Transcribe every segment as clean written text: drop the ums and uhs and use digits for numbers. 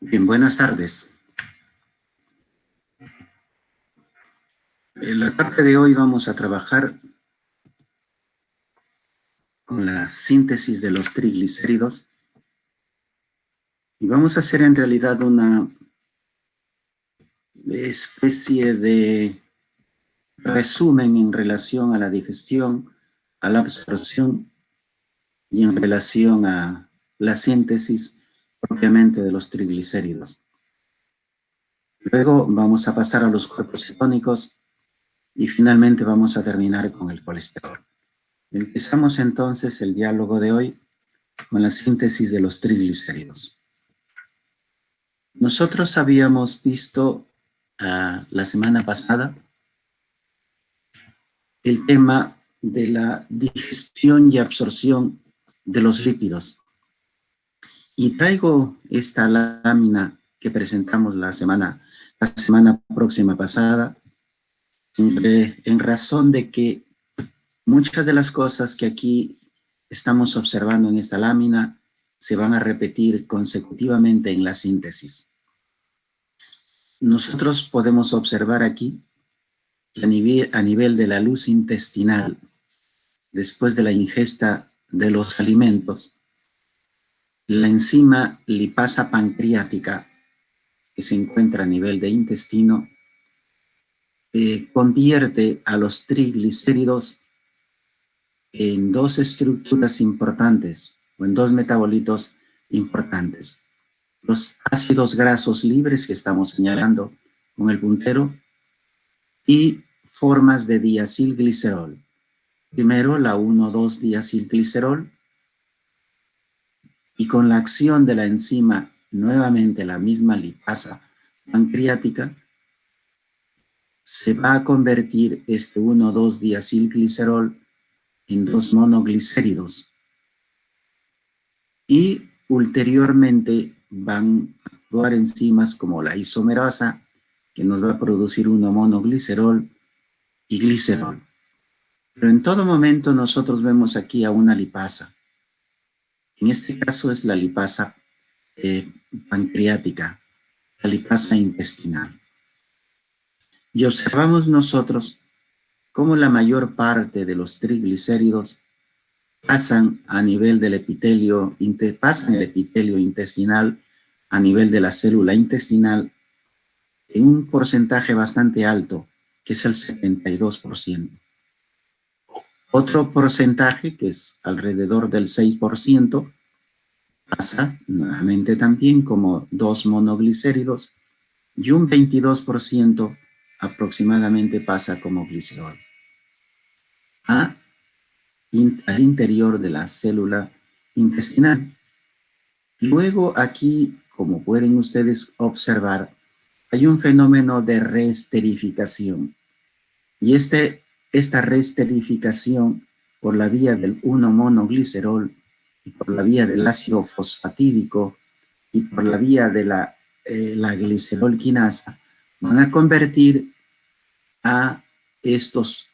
Bien, buenas tardes. En la parte de hoy vamos a trabajar con la síntesis de los triglicéridos y vamos a hacer en realidad una especie de resumen en relación a la digestión, a la absorción y en relación a la síntesis propiamente de los triglicéridos. Luego vamos a pasar a los cuerpos cetónicos y finalmente vamos a terminar con el colesterol. Empezamos entonces el diálogo de hoy con la síntesis de los triglicéridos. Nosotros habíamos visto la semana pasada el tema de la digestión y absorción de los lípidos. Y traigo esta lámina que presentamos la semana próxima pasada en razón de que muchas de las cosas que aquí estamos observando en esta lámina se van a repetir consecutivamente en la síntesis. Nosotros podemos observar aquí que a nivel de la luz intestinal, después de la ingesta de los alimentos, la enzima lipasa pancreática que se encuentra a nivel de intestino convierte a los triglicéridos en dos estructuras importantes o en dos metabolitos importantes. Los ácidos grasos libres que estamos señalando con el puntero y formas de diacilglicerol. Primero la 1,2-diacilglicerol y con la acción de la enzima, nuevamente la misma lipasa pancreática, se va a convertir este 1,2-diacilglicerol en dos monoglicéridos y ulteriormente van a actuar enzimas como la isomerasa que nos va a producir 1-monoglicerol y glicerol. Pero en todo momento nosotros vemos aquí a una lipasa. En este caso es la lipasa pancreática, la lipasa intestinal. Y observamos nosotros cómo la mayor parte de los triglicéridos pasan a nivel del epitelio, pasan el epitelio intestinal a nivel de la célula intestinal en un porcentaje bastante alto, que es el 72%. Otro porcentaje, que es alrededor del 6%, pasa nuevamente también como dos monoglicéridos y un 22% aproximadamente pasa como glicerol al interior de la célula intestinal. Luego aquí, como pueden ustedes observar, hay un fenómeno de reesterificación y esta reesterificación por la vía del 1-monoglicerol y por la vía del ácido fosfatídico y por la vía de la glicerol quinasa van a convertir a estos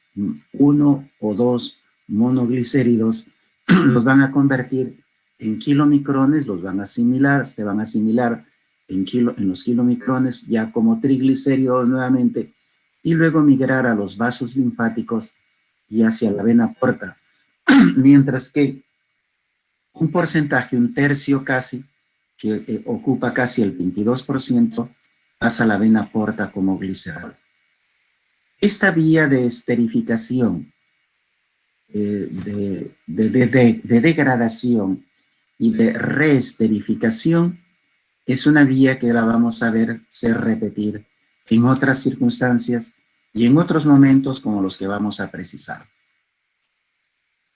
1 o 2 monoglicéridos, los van a convertir en kilomicrones, los van a asimilar, se van a asimilar en los kilomicrones ya como triglicéridos nuevamente y luego migrar a los vasos linfáticos y hacia la vena porta. Mientras que un porcentaje, un tercio casi, que ocupa casi el 22%, pasa a la vena porta como glicerol. Esta vía de esterificación, de degradación y de reesterificación es una vía que la vamos a verse repetir en otras circunstancias y en otros momentos como los que vamos a precisar.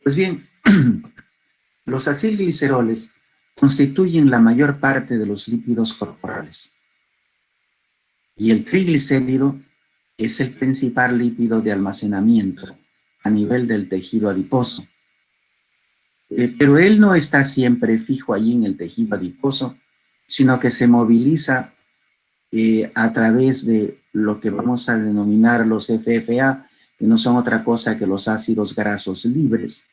Pues bien, los acilgliceroles constituyen la mayor parte de los lípidos corporales y el triglicérido es el principal lípido de almacenamiento a nivel del tejido adiposo. Pero él no está siempre fijo allí en el tejido adiposo, sino que se moviliza a través de lo que vamos a denominar los FFA, que no son otra cosa que los ácidos grasos libres,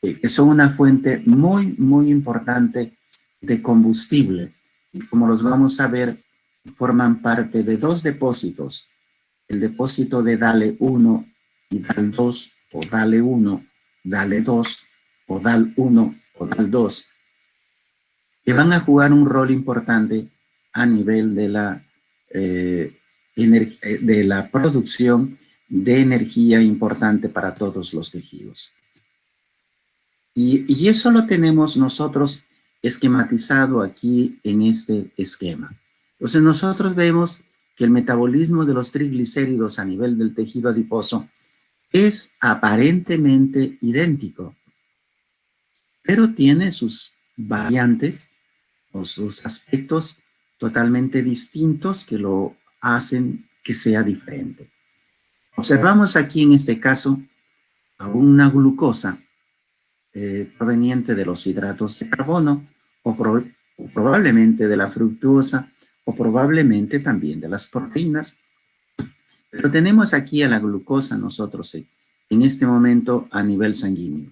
que son una fuente muy, muy importante de combustible. y como los vamos a ver, forman parte de dos depósitos. El depósito de DAL1 y DAL2, o DAL1, DAL2, o DAL1 o DAL2, que van a jugar un rol importante a nivel de la producción de energía importante para todos los tejidos. Y eso lo tenemos nosotros esquematizado aquí en este esquema. Entonces nosotros vemos que el metabolismo de los triglicéridos a nivel del tejido adiposo es aparentemente idéntico, pero tiene sus variantes o sus aspectos totalmente distintos que lo hacen que sea diferente. Observamos aquí en este caso a una glucosa proveniente de los hidratos de carbono o probablemente de la fructuosa o probablemente también de las proteínas. Pero tenemos aquí a la glucosa nosotros en este momento a nivel sanguíneo.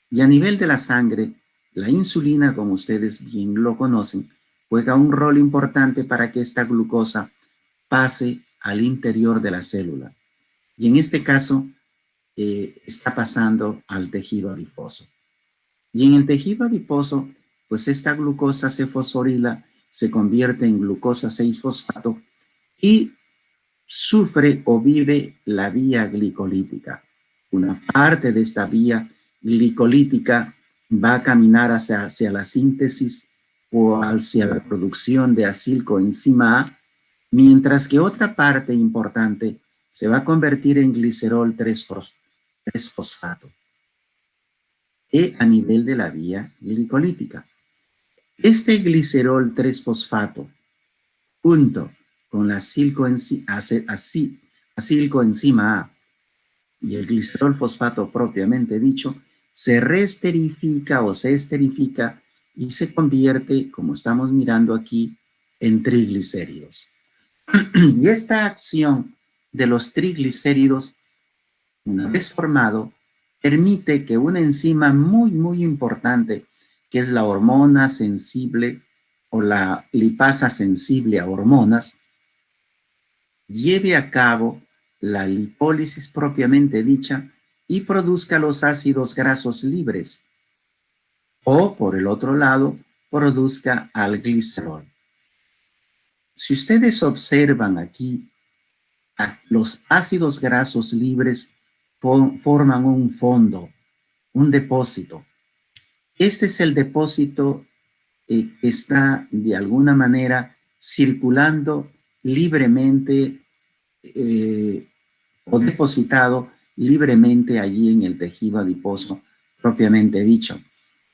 Y a nivel de la sangre, la insulina, como ustedes bien lo conocen, juega un rol importante para que esta glucosa pase al interior de la célula. Y en este caso, está pasando al tejido adiposo. Y en el tejido adiposo, pues esta glucosa se fosforila, se convierte en glucosa 6-fosfato y sufre o vive la vía glicolítica. Una parte de esta vía glicolítica va a caminar hacia la síntesis o hacia la producción de acilcoenzima A, mientras que otra parte importante se va a convertir en glicerol 3-fosfato a nivel de la vía glicolítica. Este glicerol 3-fosfato junto con la acilcoenzima A y el glicerol fosfato propiamente dicho, se reesterifica o se esterifica y se convierte, como estamos mirando aquí, en triglicéridos. Y esta acción de los triglicéridos, una vez formado, permite que una enzima muy importante, que es la hormona sensible o la lipasa sensible a hormonas, lleve a cabo la lipólisis propiamente dicha y produzca los ácidos grasos libres. O, por el otro lado, produzca al glicerol. Si ustedes observan aquí, los ácidos grasos libres forman un fondo, un depósito. Este es el depósito que está de alguna manera circulando libremente o depositado libremente allí en el tejido adiposo propiamente dicho.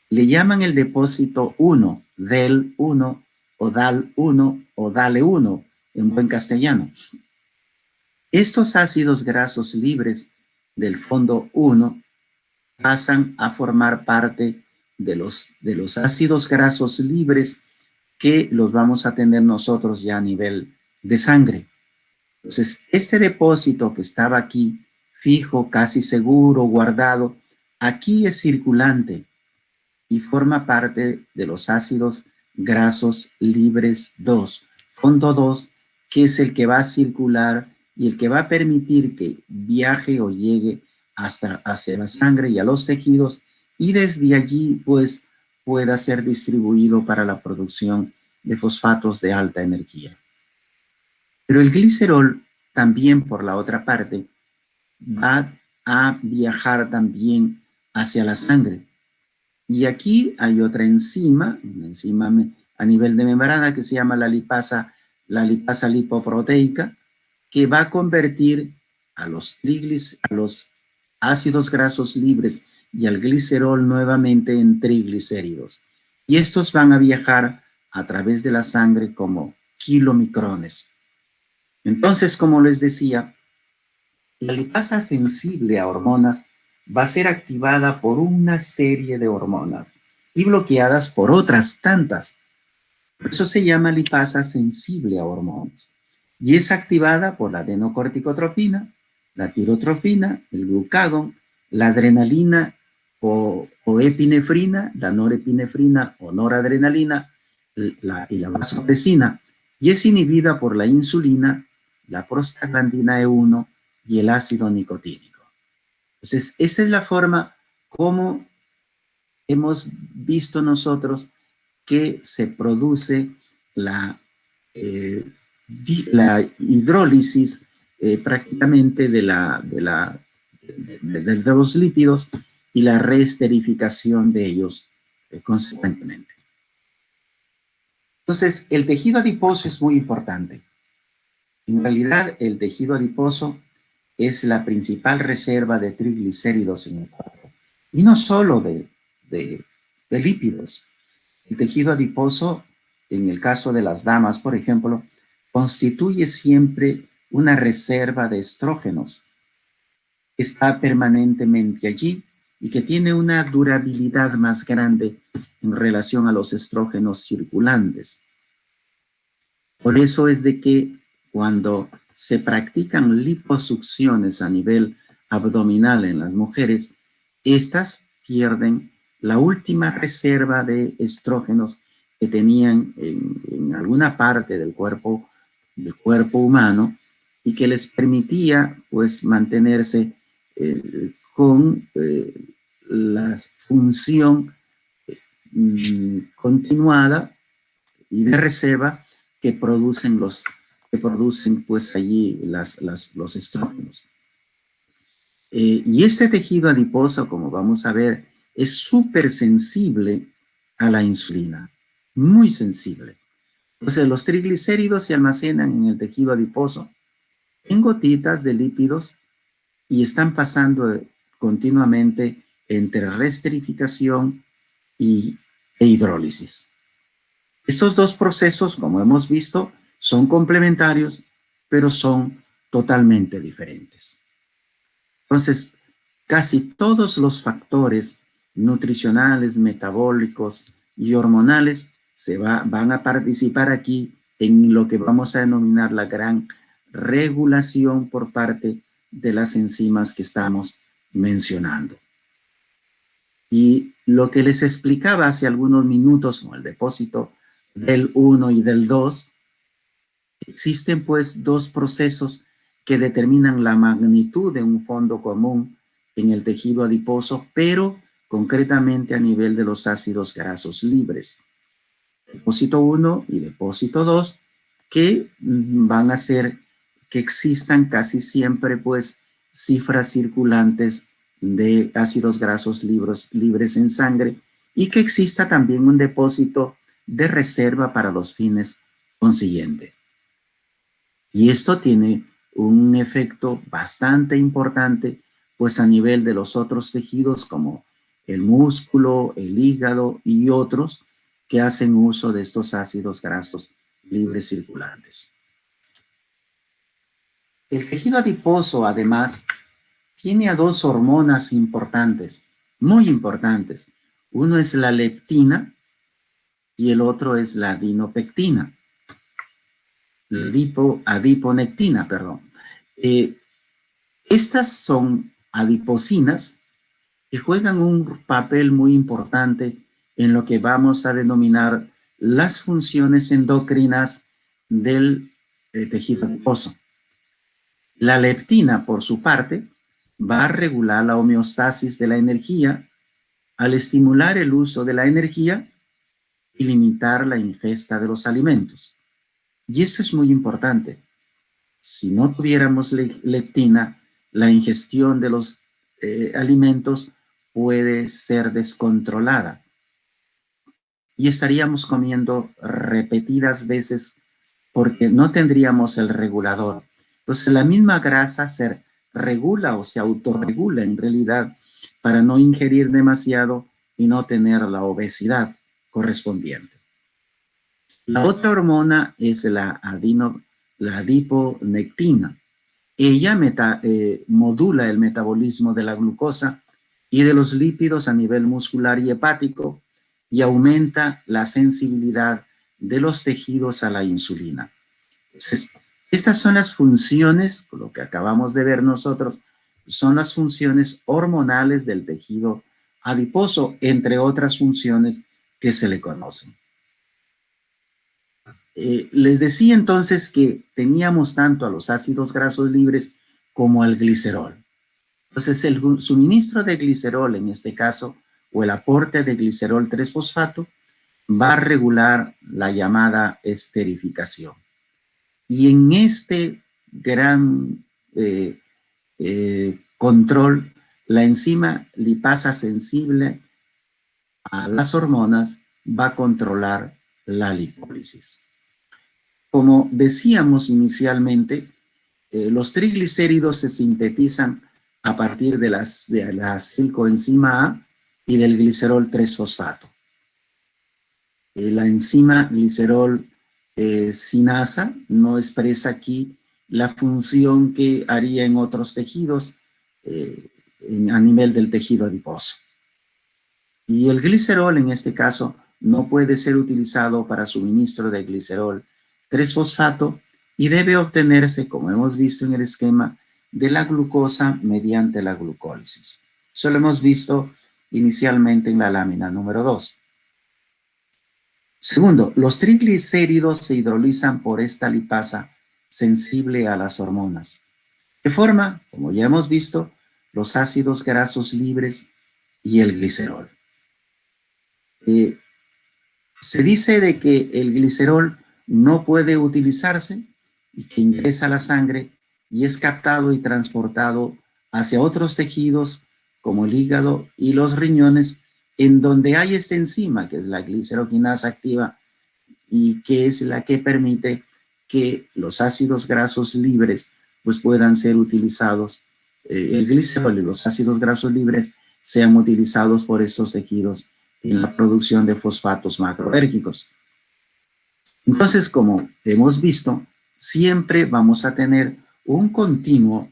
Le llaman el depósito 1, DEL 1 o DAL 1 o DALE 1 en buen castellano. Estos ácidos grasos libres del fondo 1 pasan a formar parte de los ácidos grasos libres que los vamos a tener nosotros ya a nivel de sangre. Entonces, este depósito que estaba aquí, fijo, casi seguro, guardado, aquí es circulante y forma parte de los ácidos grasos libres 2, fondo 2, que es el que va a circular y el que va a permitir que viaje o llegue hacia la sangre y a los tejidos y desde allí pues pueda ser distribuido para la producción de fosfatos de alta energía. Pero el glicerol también por la otra parte va a viajar también hacia la sangre. Y aquí hay otra enzima, una enzima a nivel de membrana que se llama la lipasa lipoproteica, que va a convertir a los ácidos grasos libres y al glicerol nuevamente en triglicéridos. Y estos van a viajar a través de la sangre como kilomicrones. Entonces, como les decía, la lipasa sensible a hormonas va a ser activada por una serie de hormonas y bloqueadas por otras tantas. Por eso se llama lipasa sensible a hormonas. Y es activada por la adenocorticotropina, la tirotrofina, el glucagón, la adrenalina o epinefrina, la norepinefrina o noradrenalina, y la vasopresina, y es inhibida por la insulina, la prostaglandina E1 y el ácido nicotínico. Entonces, esa es la forma como hemos visto nosotros que se produce la hidrólisis prácticamente de los lípidos y la reesterificación de ellos consecuentemente. Entonces, el tejido adiposo es muy importante. En realidad, el tejido adiposo es la principal reserva de triglicéridos en el cuerpo. Y no solo de lípidos. El tejido adiposo, en el caso de las damas, por ejemplo, constituye siempre una reserva de estrógenos que está permanentemente allí y que tiene una durabilidad más grande en relación a los estrógenos circulantes. Por eso es de que cuando se practican liposucciones a nivel abdominal en las mujeres, estas pierden la última reserva de estrógenos que tenían en alguna parte del cuerpo humano y que les permitía pues mantenerse con la función continuada y de reserva que producen pues allí los estrógenos. Y este tejido adiposo, como vamos a ver, es súper sensible a la insulina, muy sensible. Entonces, los triglicéridos se almacenan en el tejido adiposo en gotitas de lípidos y están pasando continuamente entre reesterificación e hidrólisis. Estos dos procesos, como hemos visto, son complementarios, pero son totalmente diferentes. Entonces, casi todos los factores nutricionales, metabólicos y hormonales van a participar aquí en lo que vamos a denominar la gran regulación por parte de las enzimas que estamos mencionando. Y lo que les explicaba hace algunos minutos con el depósito del 1 y del 2, existen pues dos procesos que determinan la magnitud de un fondo común en el tejido adiposo, pero concretamente a nivel de los ácidos grasos libres. Depósito 1 y depósito 2, que van a hacer que existan casi siempre pues cifras circulantes de ácidos grasos libres en sangre y que exista también un depósito de reserva para los fines consiguientes. Y esto tiene un efecto bastante importante pues a nivel de los otros tejidos como el músculo, el hígado y otros que hacen uso de estos ácidos grasos libres circulantes. El tejido adiposo, además, tiene a dos hormonas importantes, muy importantes. Uno es la leptina y el otro es la adipocnectina, perdón. Estas son adiposinas que juegan un papel muy importante en lo que vamos a denominar las funciones endocrinas del tejido adiposo. La leptina, por su parte, va a regular la homeostasis de la energía al estimular el uso de la energía y limitar la ingesta de los alimentos. Y esto es muy importante. Si no tuviéramos leptina, la ingestión de los alimentos puede ser descontrolada y estaríamos comiendo repetidas veces porque no tendríamos el regulador. Entonces la misma grasa se regula o se autorregula en realidad para no ingerir demasiado y no tener la obesidad correspondiente. La otra hormona es la adiponectina. Ella modula el metabolismo de la glucosa y de los lípidos a nivel muscular y hepático y aumenta la sensibilidad de los tejidos a la insulina. Entonces, estas son las funciones, lo que acabamos de ver nosotros, son las funciones hormonales del tejido adiposo, entre otras funciones que se le conocen. Les decía entonces que teníamos tanto a los ácidos grasos libres como al glicerol. Entonces, el suministro de glicerol, en este caso, o el aporte de glicerol 3-fosfato, va a regular la llamada esterificación. Y en este gran control, la enzima lipasa sensible a las hormonas va a controlar la lipólisis. Como decíamos inicialmente, los triglicéridos se sintetizan a partir de la acilcoenzima A y del glicerol 3-fosfato. La enzima glicerol sinasa no expresa aquí la función que haría en otros tejidos a nivel del tejido adiposo. Y el glicerol, en este caso, no puede ser utilizado para suministro de glicerol 3-fosfato y debe obtenerse, como hemos visto en el esquema, de la glucosa mediante la glucólisis. Eso lo hemos visto inicialmente en la lámina número 2. Segundo, los triglicéridos se hidrolizan por esta lipasa sensible a las hormonas, que forma, como ya hemos visto, los ácidos grasos libres y el glicerol. Se dice de que el glicerol no puede utilizarse y que ingresa a la sangre y es captado y transportado hacia otros tejidos como el hígado y los riñones, en donde hay esta enzima, que es la gliceroquinasa activa, y que es la que permite que los ácidos grasos libres pues puedan ser utilizados, el glicerol y los ácidos grasos libres sean utilizados por estos tejidos en la producción de fosfatos macroérgicos. Entonces, como hemos visto, siempre vamos a tener un continuo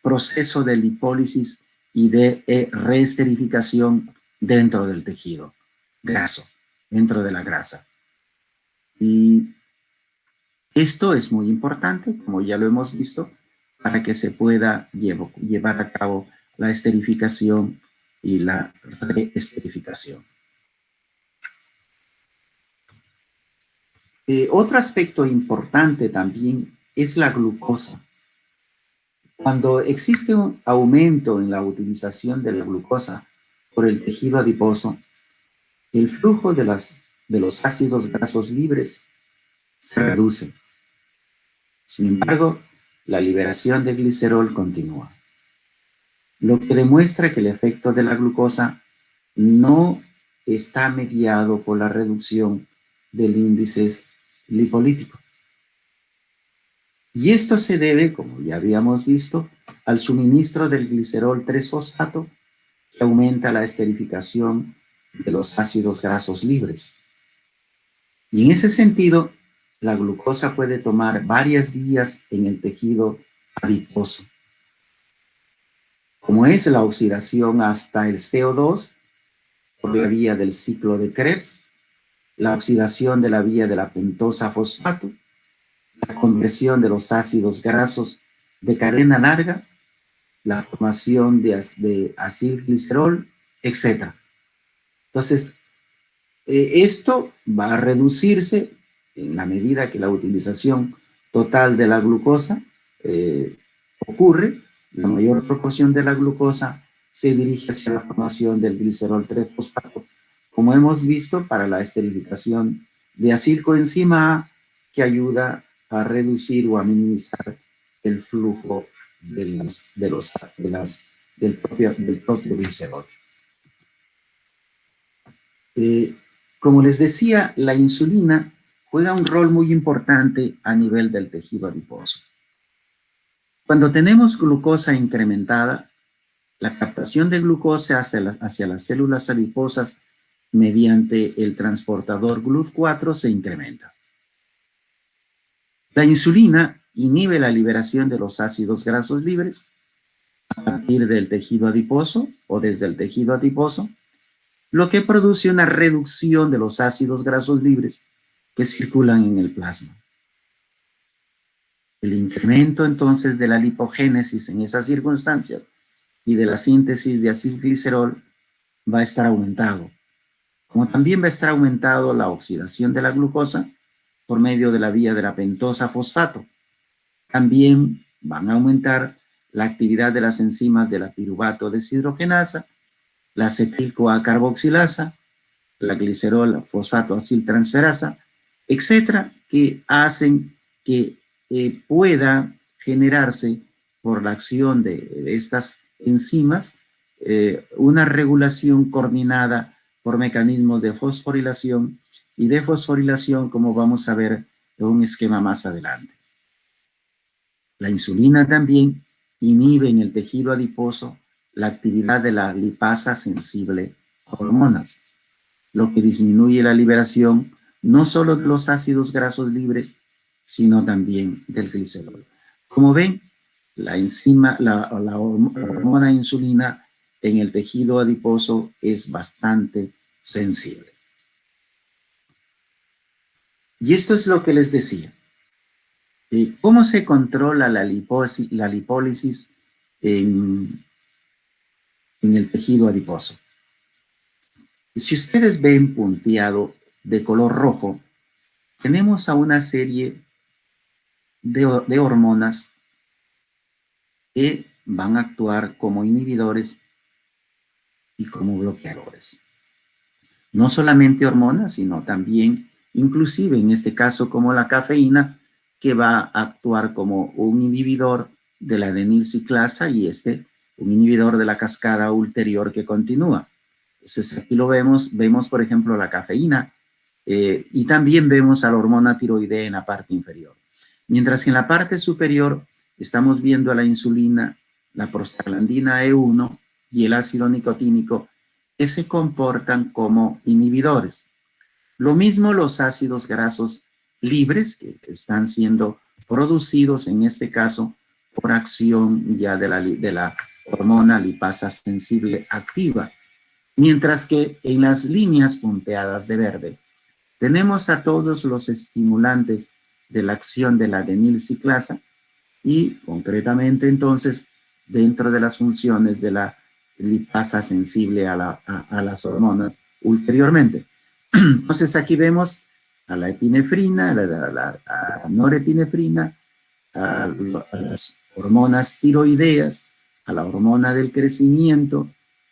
proceso de lipólisis y de reesterificación dentro del tejido graso, dentro de la grasa. Y esto es muy importante, como ya lo hemos visto, para que se pueda llevar a cabo la esterificación y la reesterificación. Otro aspecto importante también es la glucosa. Cuando existe un aumento en la utilización de la glucosa por el tejido adiposo, el flujo de los ácidos grasos libres se reduce. Sin embargo, la liberación de glicerol continúa, lo que demuestra que el efecto de la glucosa no está mediado por la reducción del índice lipolítico. Y esto se debe, como ya habíamos visto, al suministro del glicerol 3-fosfato, que aumenta la esterificación de los ácidos grasos libres. Y en ese sentido, la glucosa puede tomar varias vías en el tejido adiposo, como es la oxidación hasta el CO2 por la vía del ciclo de Krebs, la oxidación de la vía de la pentosa fosfato, la conversión de los ácidos grasos de cadena larga, la formación de acilglicerol, etc. Entonces, esto va a reducirse en la medida que la utilización total de la glucosa ocurre. La mayor proporción de la glucosa se dirige hacia la formación del glicerol 3-fosfato, como hemos visto para la esterificación de acilcoenzima A, que ayuda a reducir o a minimizar el flujo del propio glicerol. Como les decía, la insulina juega un rol muy importante a nivel del tejido adiposo. Cuando tenemos glucosa incrementada, la captación de glucosa hacia las células adiposas mediante el transportador GLUT4 se incrementa. La insulina inhibe la liberación de los ácidos grasos libres a partir del tejido adiposo o desde el tejido adiposo, lo que produce una reducción de los ácidos grasos libres que circulan en el plasma. El incremento entonces de la lipogénesis en esas circunstancias y de la síntesis de acilglicerol va a estar aumentado, como también va a estar aumentado la oxidación de la glucosa por medio de la vía de la pentosa fosfato. También van a aumentar la actividad de las enzimas de la piruvato deshidrogenasa, la acetil-CoA carboxilasa, la glicerol fosfato aciltransferasa, etcétera, que hacen que pueda generarse por la acción de estas enzimas una regulación coordinada por mecanismos de fosforilación y defosforilación, como vamos a ver en un esquema más adelante. La insulina también inhibe en el tejido adiposo la actividad de la lipasa sensible a hormonas, lo que disminuye la liberación no solo de los ácidos grasos libres, sino también del glicerol. Como ven, la hormona insulina en el tejido adiposo es bastante sensible. Y esto es lo que les decía. ¿Cómo se controla la lipólisis en el tejido adiposo? Si ustedes ven punteado de color rojo, tenemos a una serie de hormonas que van a actuar como inhibidores y como bloqueadores. No solamente hormonas, sino también, inclusive en este caso, como la cafeína, que va a actuar como un inhibidor de la adenilciclasa y un inhibidor de la cascada ulterior que continúa. Entonces aquí lo vemos por ejemplo la cafeína y también vemos a la hormona tiroidea en la parte inferior. Mientras que en la parte superior estamos viendo a la insulina, la prostaglandina E1 y el ácido nicotínico que se comportan como inhibidores. Lo mismo los ácidos grasos libres que están siendo producidos en este caso por acción ya de la hormona lipasa sensible activa. Mientras que en las líneas punteadas de verde tenemos a todos los estimulantes de la acción de la adenilciclasa y concretamente entonces dentro de las funciones de la lipasa sensible a las hormonas ulteriormente. Entonces aquí vemos a la epinefrina, a la norepinefrina, a las hormonas tiroideas, a la hormona del crecimiento,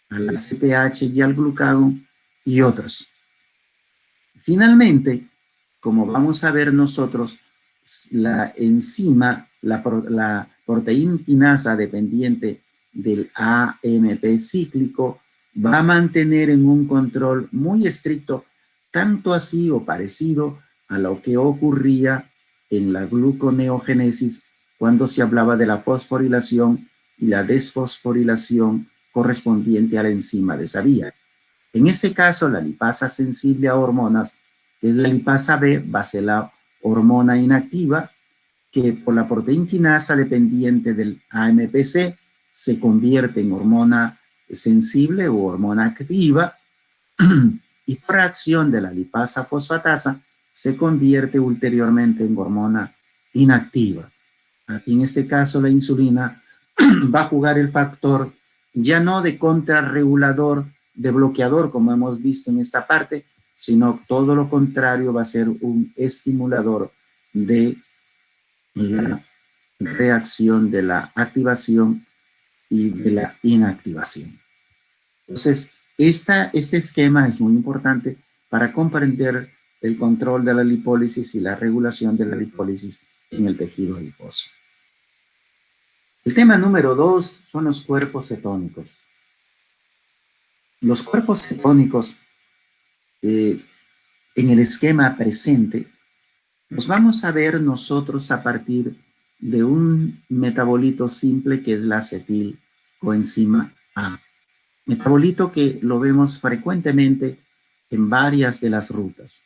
a la CTH y al glucagón y otros. Finalmente, como vamos a ver nosotros, la enzima, la proteína quinasa dependiente del AMP cíclico va a mantener en un control muy estricto, tanto así o parecido a lo que ocurría en la gluconeogénesis cuando se hablaba de la fosforilación y la desfosforilación correspondiente a la enzima de esa vía. En este caso, la lipasa sensible a hormonas, que es la lipasa B, va a ser la hormona inactiva, que por la proteína quinasa dependiente del AMPC se convierte en hormona sensible o hormona activa, y por acción de la lipasa fosfatasa se convierte ulteriormente en hormona inactiva. Aquí en este caso la insulina va a jugar el factor ya no de contrarregulador, de bloqueador, como hemos visto en esta parte, sino todo lo contrario, va a ser un estimulador de la reacción de la activación y de la inactivación. Entonces, este esquema es muy importante para comprender el control de la lipólisis y la regulación de la lipólisis en el tejido adiposo. El tema número 2 son los cuerpos cetónicos. Los cuerpos cetónicos en el esquema presente los vamos a ver nosotros a partir de un metabolito simple que es la acetilcoenzima A. Metabolito que lo vemos frecuentemente en varias de las rutas.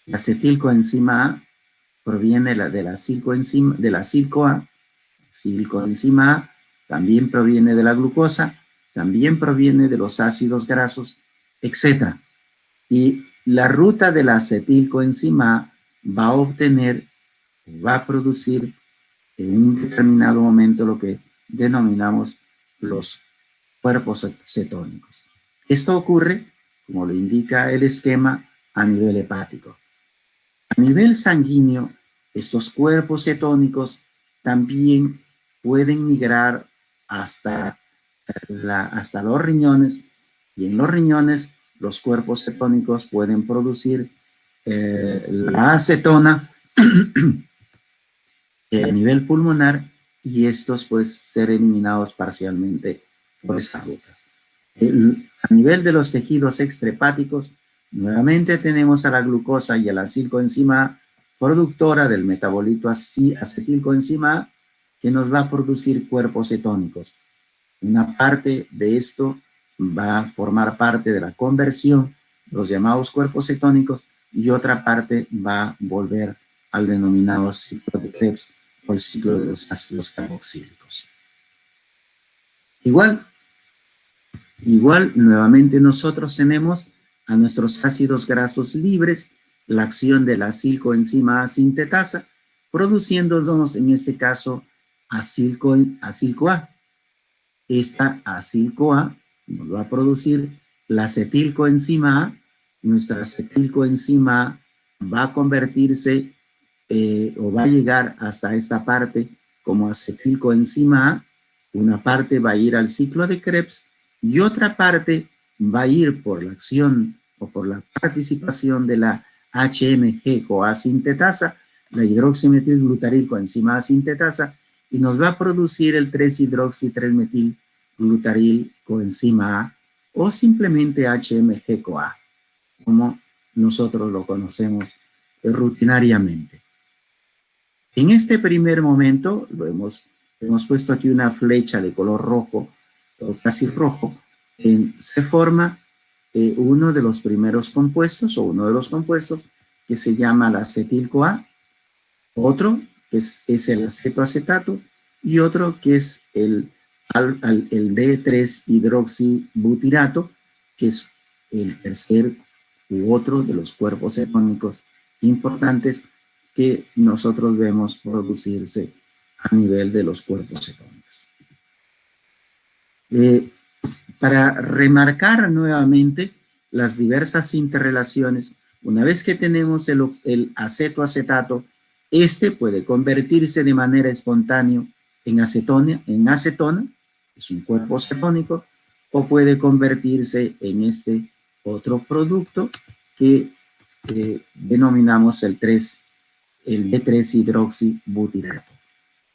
La acetilcoenzima A proviene de la CILCO-A. Acetilcoenzima A también proviene de la glucosa, también proviene de los ácidos grasos, etc. Y la ruta de la acetilcoenzima A va a obtener, va a producir en un determinado momento lo que denominamos los cuerpos cetónicos. Esto ocurre, como lo indica el esquema, a nivel hepático. A nivel sanguíneo, estos cuerpos cetónicos también pueden migrar hasta los riñones, y en los riñones los cuerpos cetónicos pueden producir la acetona a nivel pulmonar, y estos pues ser eliminados parcialmente por esa ruta. A nivel de los tejidos extrahepáticos, nuevamente tenemos a la glucosa y a la acilcoenzima A, productora del metabolito acetilcoenzima A, que nos va a producir cuerpos cetónicos. Una parte de esto va a formar parte de la conversión, los llamados cuerpos cetónicos, y otra parte va a volver al denominado ciclo de Krebs o el ciclo de los ácidos carboxílicos. Igual, nuevamente nosotros tenemos a nuestros ácidos grasos libres, la acción de la acilcoenzima A sintetasa, produciéndonos en este caso acilco-A. Esta acilco-A nos va a producir la acetilcoenzima A. Nuestra acetilcoenzima A va a convertirse o va a llegar hasta esta parte como acetilcoenzima A. Una parte va a ir al ciclo de Krebs y otra parte va a ir por la acción o por la participación de la HMG-CoA sintetasa, la hidroximetilglutarilcoenzima A sintetasa, y nos va a producir el 3-hidroxi-3-metilglutarilcoenzima A, o simplemente HMG-CoA, como nosotros lo conocemos rutinariamente. En este primer momento, hemos puesto aquí una flecha de color rojo, o casi rojo, se forma uno de los primeros compuestos, o uno de los compuestos, que se llama la acetil-CoA, otro que es el acetoacetato, y otro que es el D3-hidroxibutirato, que es el tercer u otro de los cuerpos cetónicos importantes que nosotros vemos producirse a nivel de los cuerpos cetónicos. Para remarcar nuevamente las diversas interrelaciones, una vez que tenemos el acetoacetato, este puede convertirse de manera espontánea en acetona, es un cuerpo cetónico, o puede convertirse en este otro producto que denominamos el D3-hidroxibutirato.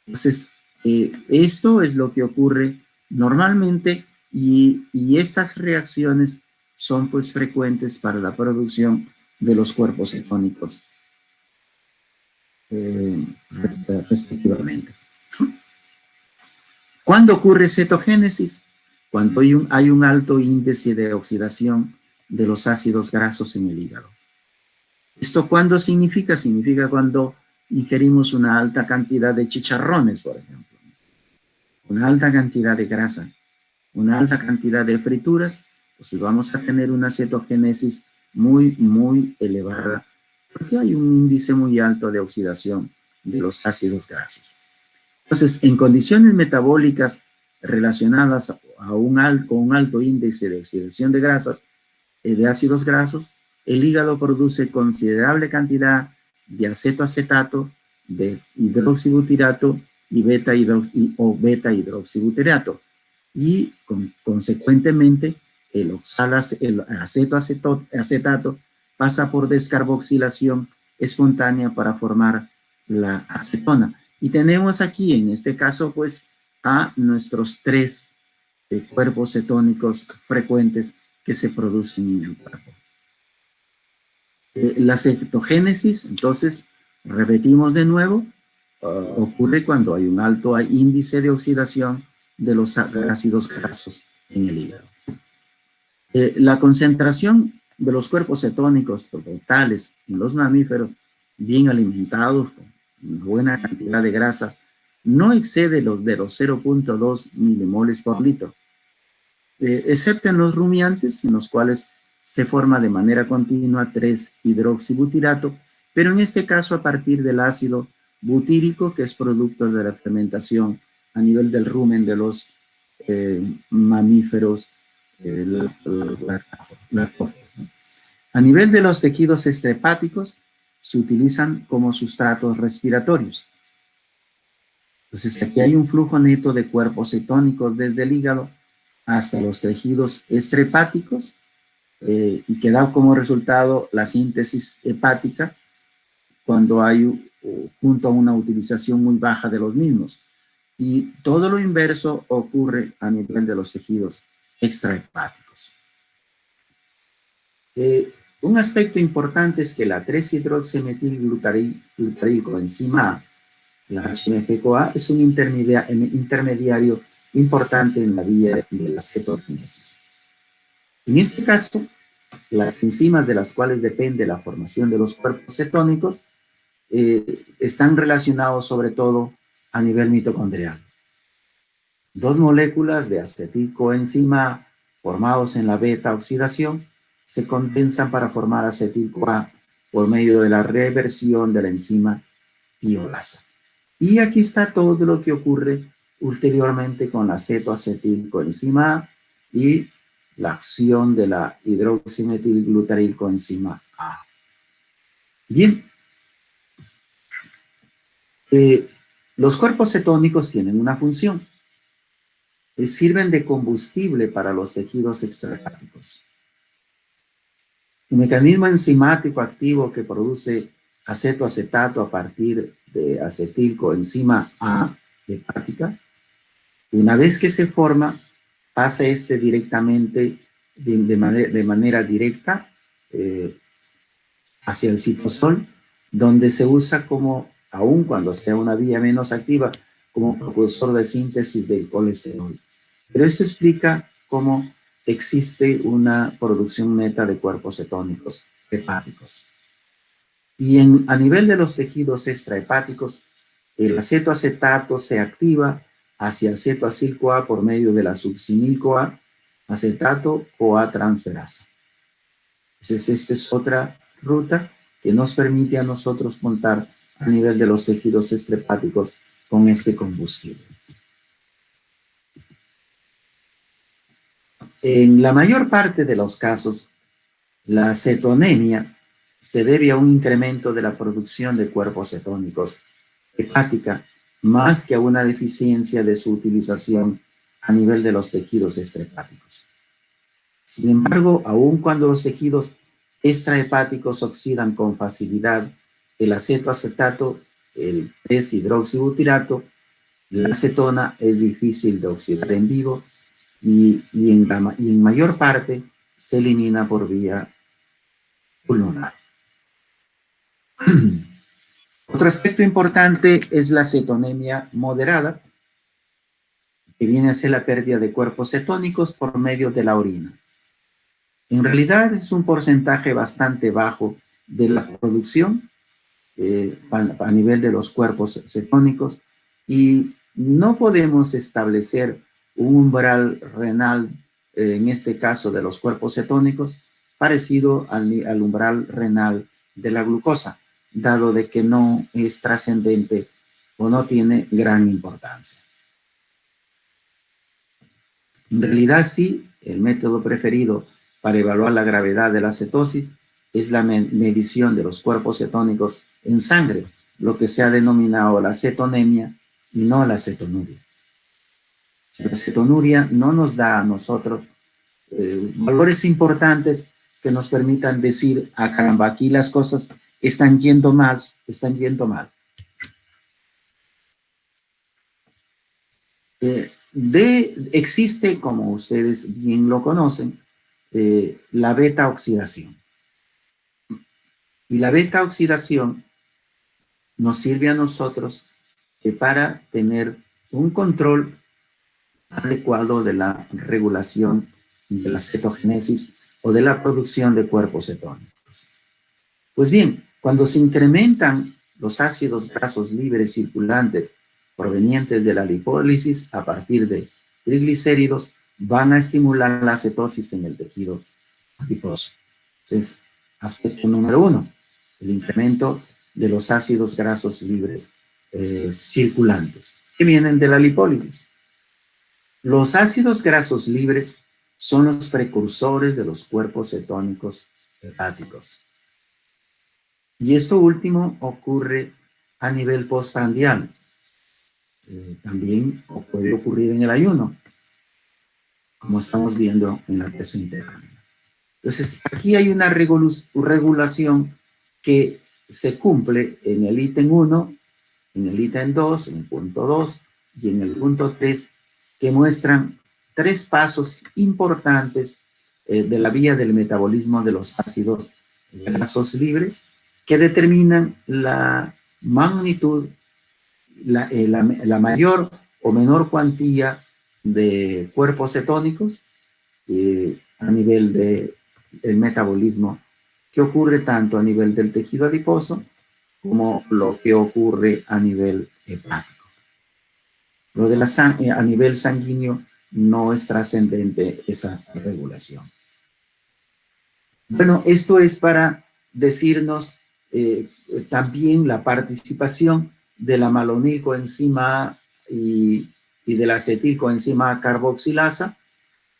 Entonces, esto es lo que ocurre normalmente, y estas reacciones son pues frecuentes para la producción de los cuerpos cetónicos respectivamente. ¿Cuándo ocurre cetogénesis? Cuando hay un alto índice de oxidación de los ácidos grasos en el hígado. ¿Esto cuándo significa? Significa cuando ingerimos una alta cantidad de chicharrones, por ejemplo, una alta cantidad de grasa, una alta cantidad de frituras, pues si vamos a tener una cetogénesis muy, muy elevada, porque hay un índice muy alto de oxidación de los ácidos grasos. Entonces, en condiciones metabólicas relacionadas con un alto índice de oxidación de grasas, de ácidos grasos, el hígado produce considerable cantidad de acetoacetato, de hidroxibutirato y beta-hidroxibutirato, y consecuentemente el acetoacetato pasa por descarboxilación espontánea para formar la acetona. Y tenemos aquí, en este caso, pues, a nuestros tres cuerpos cetónicos frecuentes que se producen en el cuerpo. La cetogénesis, entonces, repetimos de nuevo, ocurre cuando hay un alto índice de oxidación de los ácidos grasos en el hígado. La concentración de los cuerpos cetónicos totales en los mamíferos bien alimentados con una buena cantidad de grasa no excede los de los 0.2 milimoles por litro, excepto en los rumiantes, en los cuales se forma de manera continua 3-hidroxibutirato, pero en este caso a partir del ácido butírico, que es producto de la fermentación a nivel del rumen de los mamíferos lactóferos. A nivel de los tejidos extrahepáticos, se utilizan como sustratos respiratorios. Entonces, aquí hay un flujo neto de cuerpos cetónicos desde el hígado hasta los tejidos extrahepáticos y que da como resultado la síntesis hepática cuando hay junto a una utilización muy baja de los mismos. Y todo lo inverso ocurre a nivel de los tejidos extrahepáticos. Un aspecto importante es que la 3-hidroximetilglutaril coenzima A, la HMG-CoA, es un intermediario importante en la vía de la cetogénesis. En este caso, las enzimas de las cuales depende la formación de los cuerpos cetónicos están relacionados sobre todo a nivel mitocondrial. Dos moléculas de acetilcoenzima A formados en la beta-oxidación se condensan para formar acetil-CoA por medio de la reversión de la enzima tiolasa. Y aquí está todo lo que ocurre ulteriormente con la cetoacetilcoenzima A y la acción de la hidroximetilglutarilcoenzima A. Bien. Los cuerpos cetónicos tienen una función. Sirven de combustible para los tejidos extrahepáticos. Un mecanismo enzimático activo que produce acetoacetato a partir de acetilcoenzima A hepática, una vez que se forma, pasa directamente, de manera directa, hacia el citosol, donde se usa como, aun cuando sea una vía menos activa, como precursor de síntesis del colesterol. Pero eso explica cómo existe una producción neta de cuerpos cetónicos hepáticos. Y a nivel de los tejidos extrahepáticos, el acetoacetato se activa hacia acetoacil-CoA por medio de la succinil-CoA, acetato-CoA transferasa. Entonces, esta es otra ruta que nos permite a nosotros contar a nivel de los tejidos extrahepáticos con este combustible. En la mayor parte de los casos, la cetonemia se debe a un incremento de la producción de cuerpos cetónicos hepática, más que a una deficiencia de su utilización a nivel de los tejidos extrahepáticos. Sin embargo, aun cuando los tejidos extrahepáticos oxidan con facilidad el acetoacetato, el 3-hidroxibutirato, la acetona es difícil de oxidar en vivo y en mayor parte se elimina por vía pulmonar. Otro aspecto importante es la cetonemia moderada, que viene a ser la pérdida de cuerpos cetónicos por medio de la orina. En realidad es un porcentaje bastante bajo de la producción a nivel de los cuerpos cetónicos y no podemos establecer un umbral renal, en este caso de los cuerpos cetónicos, parecido al umbral renal de la glucosa, dado de que no es trascendente o no tiene gran importancia. En realidad sí, el método preferido para evaluar la gravedad de la cetosis es la medición de los cuerpos cetónicos en sangre, lo que se ha denominado la cetonemia y no la cetonuria. La cetonuria no nos da a nosotros valores importantes que nos permitan decir, ah, caramba, aquí las cosas están yendo mal, están yendo mal. Existe, como ustedes bien lo conocen, la beta-oxidación. Y la beta-oxidación nos sirve a nosotros para tener un control adecuado de la regulación de la cetogénesis o de la producción de cuerpos cetónicos. Pues bien, cuando se incrementan los ácidos grasos libres circulantes provenientes de la lipólisis a partir de triglicéridos, van a estimular la cetosis en el tejido adiposo. Entonces, aspecto número 1, el incremento de los ácidos grasos libres circulantes que vienen de la lipólisis. Los ácidos grasos libres son los precursores de los cuerpos cetónicos hepáticos. Y esto último ocurre a nivel postprandial. También puede ocurrir en el ayuno, como estamos viendo en la presente lámina. Entonces, aquí hay una regulación que se cumple en el ítem 1, en el ítem 2, en el punto 2 y en el punto 3, que muestran 3 pasos importantes de la vía del metabolismo de los ácidos grasos libres que determinan la magnitud, la mayor o menor cuantía de cuerpos cetónicos a nivel del metabolismo que ocurre tanto a nivel del tejido adiposo como lo que ocurre a nivel hepático. Lo de a nivel sanguíneo no es trascendente esa regulación. Bueno, esto es para decirnos también la participación de la malonilcoenzima A y de la acetilcoenzima A carboxilasa,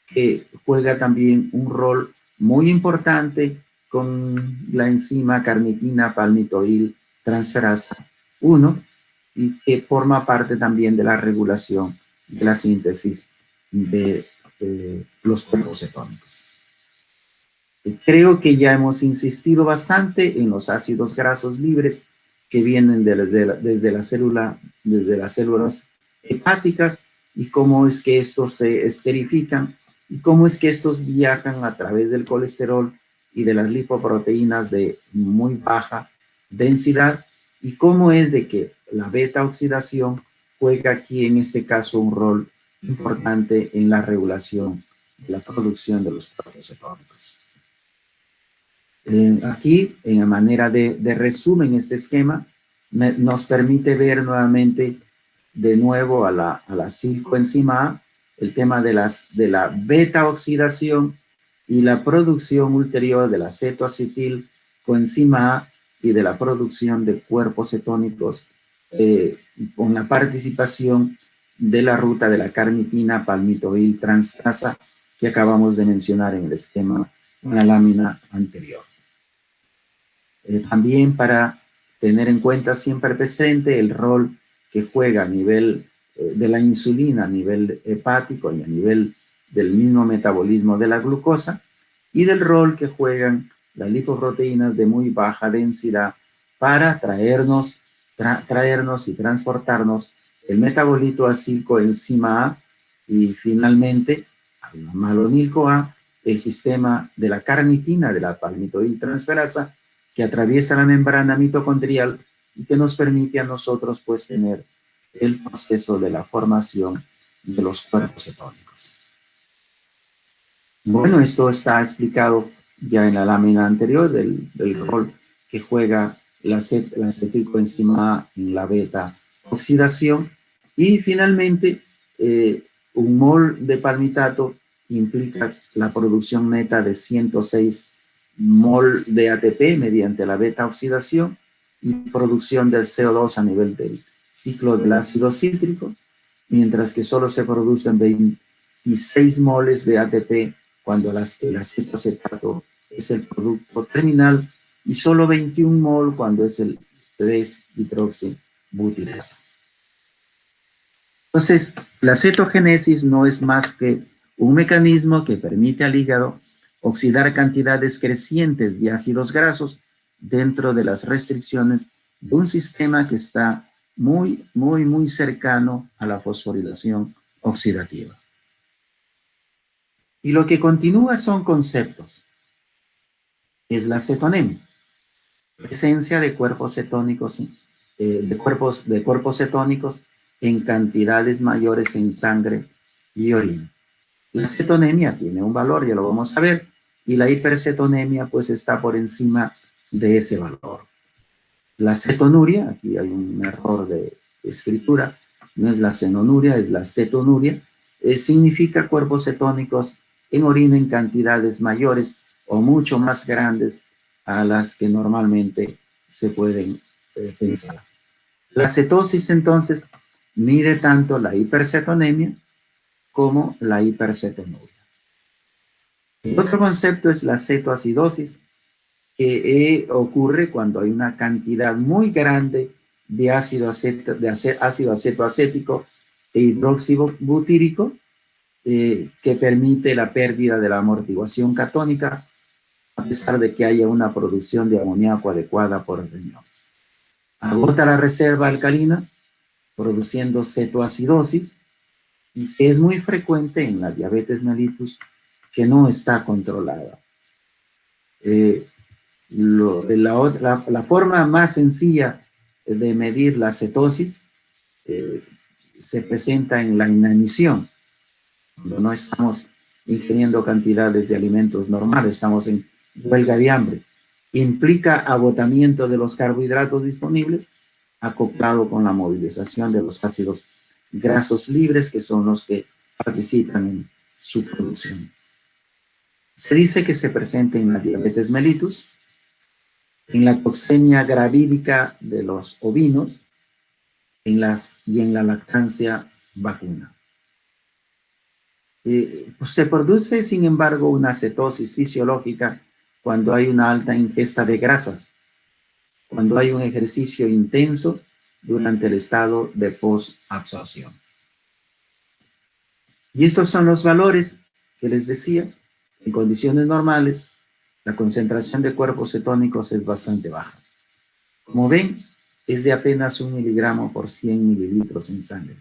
que juega también un rol muy importante con la enzima carnitina palmitoil transferasa 1 y que forma parte también de la regulación de la síntesis de los cuerpos cetónicos. Creo que ya hemos insistido bastante en los ácidos grasos libres que vienen desde las células hepáticas y cómo es que estos se esterifican y cómo es que estos viajan a través del colesterol y de las lipoproteínas de muy baja densidad y cómo es de que la beta oxidación juega aquí en este caso un rol importante en la regulación de la producción de los cuerpos cetónicos. Aquí, en manera de resumen, este esquema nos permite ver nuevamente de nuevo a la cilcoenzima A, el tema de la beta oxidación y la producción ulterior de la cetoacetilcoenzima A y de la producción de cuerpos cetónicos con la participación de la ruta de la carnitina palmitoil transferasa que acabamos de mencionar en el esquema en la lámina anterior. También para tener en cuenta siempre presente el rol que juega a nivel de la insulina, a nivel hepático y a nivel del mismo metabolismo de la glucosa y del rol que juegan las lipoproteínas de muy baja densidad para traernos y transportarnos el metabolito acilcoenzima A y finalmente al malonilco A, el sistema de la carnitina de la palmitoil transferasa que atraviesa la membrana mitocondrial y que nos permite a nosotros pues tener el proceso de la formación de los cuerpos cetónicos. Bueno, esto está explicado ya en la lámina anterior del rol que juega la acetilcoenzima A en la beta oxidación y finalmente un mol de palmitato implica la producción neta de 106 mol de ATP mediante la beta oxidación y producción del CO2 a nivel del ciclo del ácido cítrico, mientras que solo se producen 26 moles de ATP cuando el acetoacetato es el producto terminal y solo 21 mol cuando es el 3-hidroxibutirato. Entonces, la cetogénesis no es más que un mecanismo que permite al hígado oxidar cantidades crecientes de ácidos grasos dentro de las restricciones de un sistema que está muy cercano a la fosforilación oxidativa. Y lo que continúa son conceptos. Es la cetonemia, presencia de cuerpos cetónicos, de cuerpos cetónicos en cantidades mayores en sangre y orina. La cetonemia tiene un valor, ya lo vamos a ver, y la hipercetonemia pues está por encima de ese valor. La cetonuria, aquí hay un error de escritura, no es la cenonuria, es la cetonuria, significa cuerpos cetónicos en orina en cantidades mayores o mucho más grandes a las que normalmente se pueden pensar. La cetosis entonces mide tanto la hipercetonemia como la hipercetonuria. El otro concepto es la cetoacidosis, que ocurre cuando hay una cantidad muy grande de ácido acetoacético e hidroxibutírico que permite la pérdida de la amortiguación catónica a pesar de que haya una producción de amoníaco adecuada por el riñón. Agota la reserva alcalina, produciendo cetoacidosis, y es muy frecuente en la diabetes mellitus que no está controlada. La forma más sencilla de medir la cetosis se presenta en la inanición, cuando no estamos ingiriendo cantidades de alimentos normales, estamos en huelga de hambre. Implica agotamiento de los carbohidratos disponibles acoplado con la movilización de los ácidos grasos libres, que son los que participan en su producción. Se dice que se presenta en la diabetes mellitus, en la toxemia gravídica de los ovinos y en la lactancia vacuna. Pues se produce, sin embargo, una cetosis fisiológica cuando hay una alta ingesta de grasas, cuando hay un ejercicio intenso durante el estado de posabsorción. Y estos son los valores que les decía. En condiciones normales, la concentración de cuerpos cetónicos es bastante baja. Como ven, es de apenas 1 miligramo por 100 mililitros en sangre.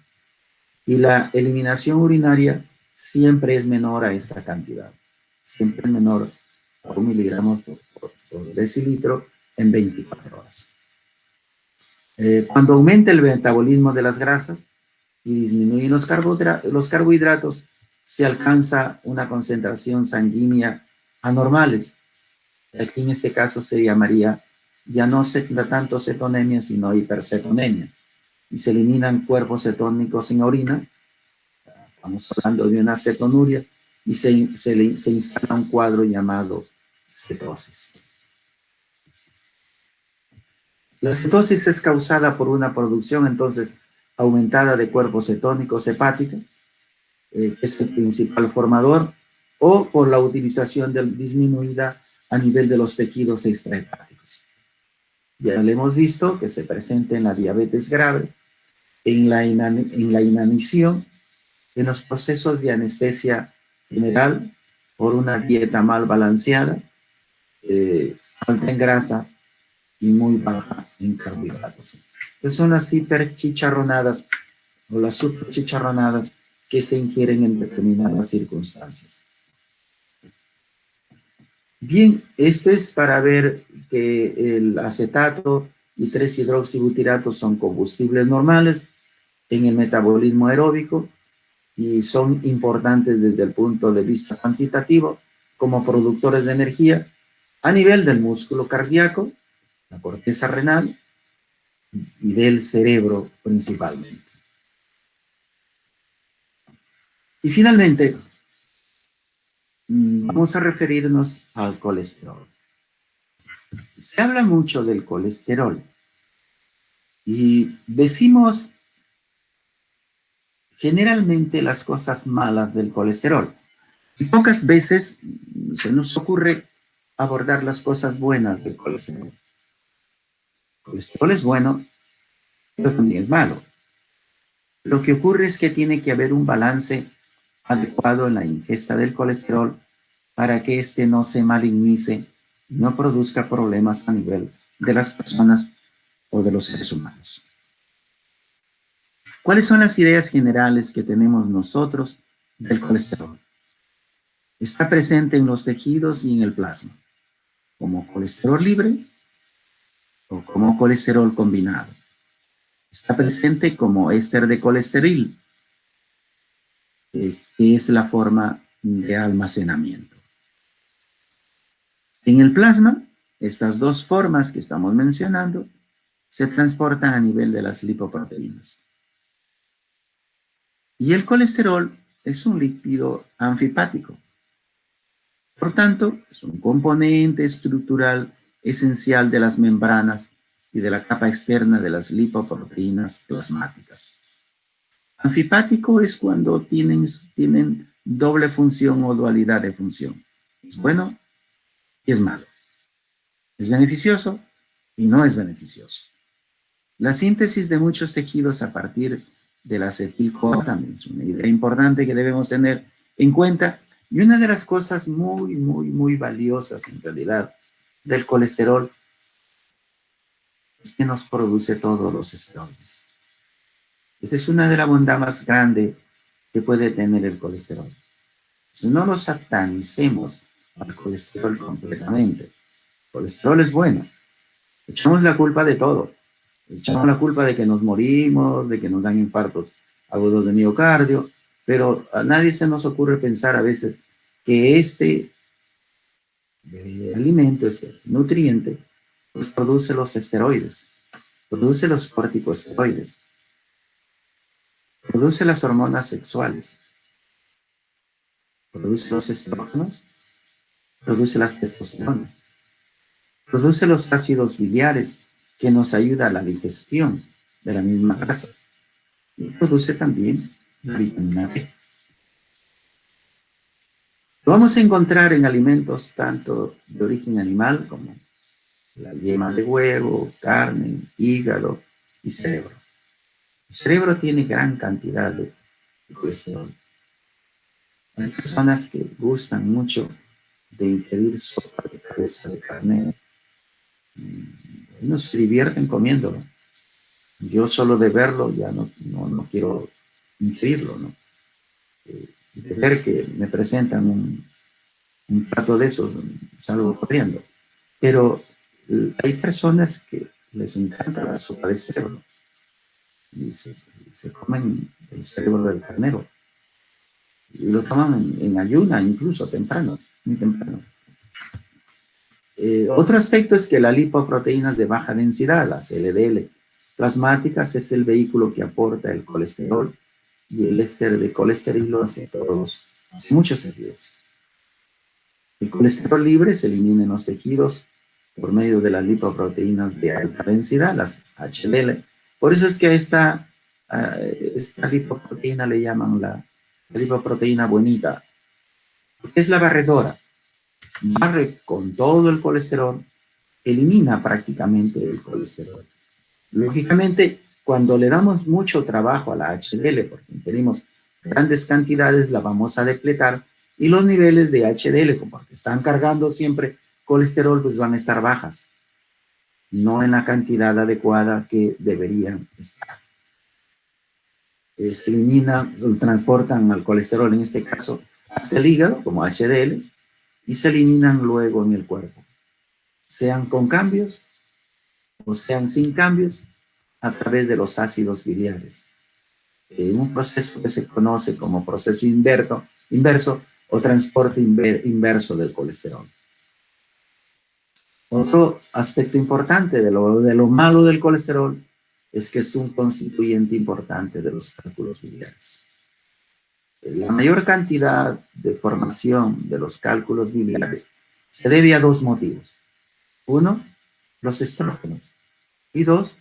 Y la eliminación urinaria siempre es menor a esta cantidad. Siempre es menor a 1 miligramo por decilitro en 24 horas. Cuando aumenta el metabolismo de las grasas y disminuyen los carbohidratos, se alcanza una concentración sanguínea anormales. Aquí en este caso se llamaría ya no tanto cetonemia, sino hipercetonemia. Y se eliminan cuerpos cetónicos en orina. Estamos hablando de una cetonuria y se instala un cuadro llamado cetosis. La cetosis es causada por una producción entonces aumentada de cuerpos cetónicos hepática, que es el principal formador, o por la utilización disminuida a nivel de los tejidos extrahepáticos. Ya le hemos visto que se presenta en la diabetes grave, en la inanición, en los procesos de anestesia general, por una dieta mal balanceada, alta en grasas y muy baja en carbohidratos. Entonces son las hiperchicharronadas o las superchicharronadas que se ingieren en determinadas circunstancias. Bien, esto es para ver que el acetato y 3-hidroxibutirato son combustibles normales en el metabolismo aeróbico y son importantes desde el punto de vista cuantitativo como productores de energía a nivel del músculo cardíaco, la corteza renal y del cerebro principalmente. Y finalmente, vamos a referirnos al colesterol. Se habla mucho del colesterol y decimos generalmente las cosas malas del colesterol. Y pocas veces se nos ocurre abordar las cosas buenas del colesterol. El colesterol es bueno, pero también es malo. Lo que ocurre es que tiene que haber un balance adecuado en la ingesta del colesterol para que éste no se malignice y no produzca problemas a nivel de las personas o de los seres humanos. ¿Cuáles son las ideas generales que tenemos nosotros del colesterol? Está presente en los tejidos y en el plasma, como colesterol libre o como colesterol combinado. Está presente como éster de colesterol, que es la forma de almacenamiento. En el plasma, estas dos formas que estamos mencionando se transportan a nivel de las lipoproteínas. Y el colesterol es un lípido anfipático. Por tanto, es un componente estructural esencial de las membranas y de la capa externa de las lipoproteínas plasmáticas. Anfipático es cuando tienen doble función o dualidad de función. Es bueno y es malo. ¿Es beneficioso? Y no es beneficioso. La síntesis de muchos tejidos a partir de la acetil-CoA también es una idea importante que debemos tener en cuenta. Y una de las cosas muy valiosas en realidad del colesterol es que nos produce todos los esteroides. Esa es una de las bondades más grandes que puede tener el colesterol. Si no lo satanicemos al colesterol completamente. El colesterol es bueno. Echamos la culpa de todo. Echamos la culpa de que nos morimos, de que nos dan infartos agudos de miocardio, pero a nadie se nos ocurre pensar a veces que este alimento, este nutriente, pues produce los esteroides, produce los corticosteroides, produce las hormonas sexuales, produce los estrógenos, produce las testosterona, produce los ácidos biliares que nos ayuda a la digestión de la misma grasa y produce también la vitamina D. Lo vamos a encontrar en alimentos tanto de origen animal como la yema de huevo, carne, hígado y cerebro. El cerebro tiene gran cantidad de colesterol. Hay personas que gustan mucho de ingerir sopa de cabeza de carne y no se divierten comiéndolo. Yo solo de verlo ya no quiero ingerirlo, ¿no? De ver que me presentan un plato de esos, salgo corriendo. Pero hay personas que les encanta la sopa de cerebro y se comen el cerebro del carnero y lo toman en ayuna, incluso temprano, muy temprano. Otro aspecto es que las lipoproteínas de baja densidad, las LDL plasmáticas, es el vehículo que aporta el colesterol y el éster de colesterol hacia muchos tejidos. El colesterol libre se elimina en los tejidos por medio de las lipoproteínas de alta densidad, las HDL. Por eso es que a esta lipoproteína le llaman la lipoproteína bonita, porque es la barredora. Barre con todo el colesterol, elimina prácticamente el colesterol. Lógicamente, cuando le damos mucho trabajo a la HDL, porque ingerimos grandes cantidades, la vamos a depletar y los niveles de HDL, porque están cargando siempre colesterol, pues van a estar bajas, no en la cantidad adecuada que deberían estar. Se elimina, transportan al colesterol, en este caso, hasta el hígado, como HDLs, y se eliminan luego en el cuerpo, sean con cambios o sean sin cambios, a través de los ácidos biliares. Un proceso que se conoce como proceso inverso o transporte inverso del colesterol. Otro aspecto importante de lo malo del colesterol es que es un constituyente importante de los cálculos biliares. La mayor cantidad de formación de los cálculos biliares se debe a dos motivos. Uno, los estrógenos. Y dos,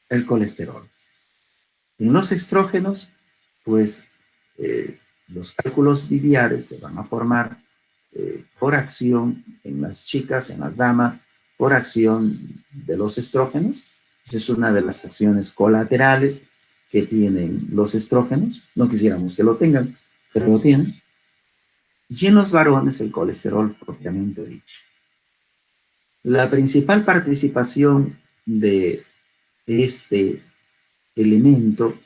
el colesterol. En los estrógenos, pues los cálculos biliares se van a formar por acción en las chicas, en las damas, por acción de los estrógenos. Esa es una de las acciones colaterales que tienen los estrógenos. No quisiéramos que lo tengan, pero lo tienen. Y en los varones el colesterol propiamente dicho. La principal participación de este elemento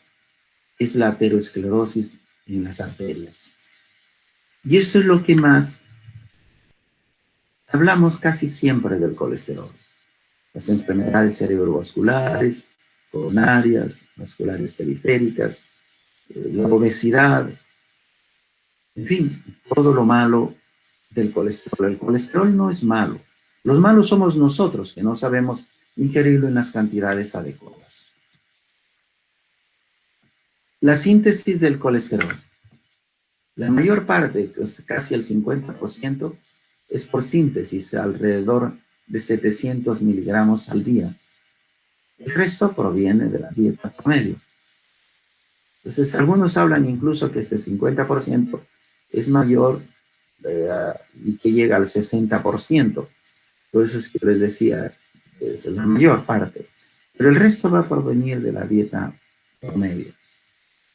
es la aterosclerosis en las arterias. Y esto es lo que más hablamos casi siempre del colesterol. Las enfermedades cerebrovasculares, coronarias, vasculares periféricas, la obesidad, en fin, todo lo malo del colesterol. El colesterol no es malo. Los malos somos nosotros, que no sabemos ingerirlo en las cantidades adecuadas. La síntesis del colesterol. La mayor parte, casi el 50%, es por síntesis, alrededor de 700 miligramos al día. El resto proviene de la dieta promedio. Entonces, algunos hablan incluso que este 50% es mayor y que llega al 60%. Por eso es que les decía, es la mayor parte. Pero el resto va a provenir de la dieta promedio.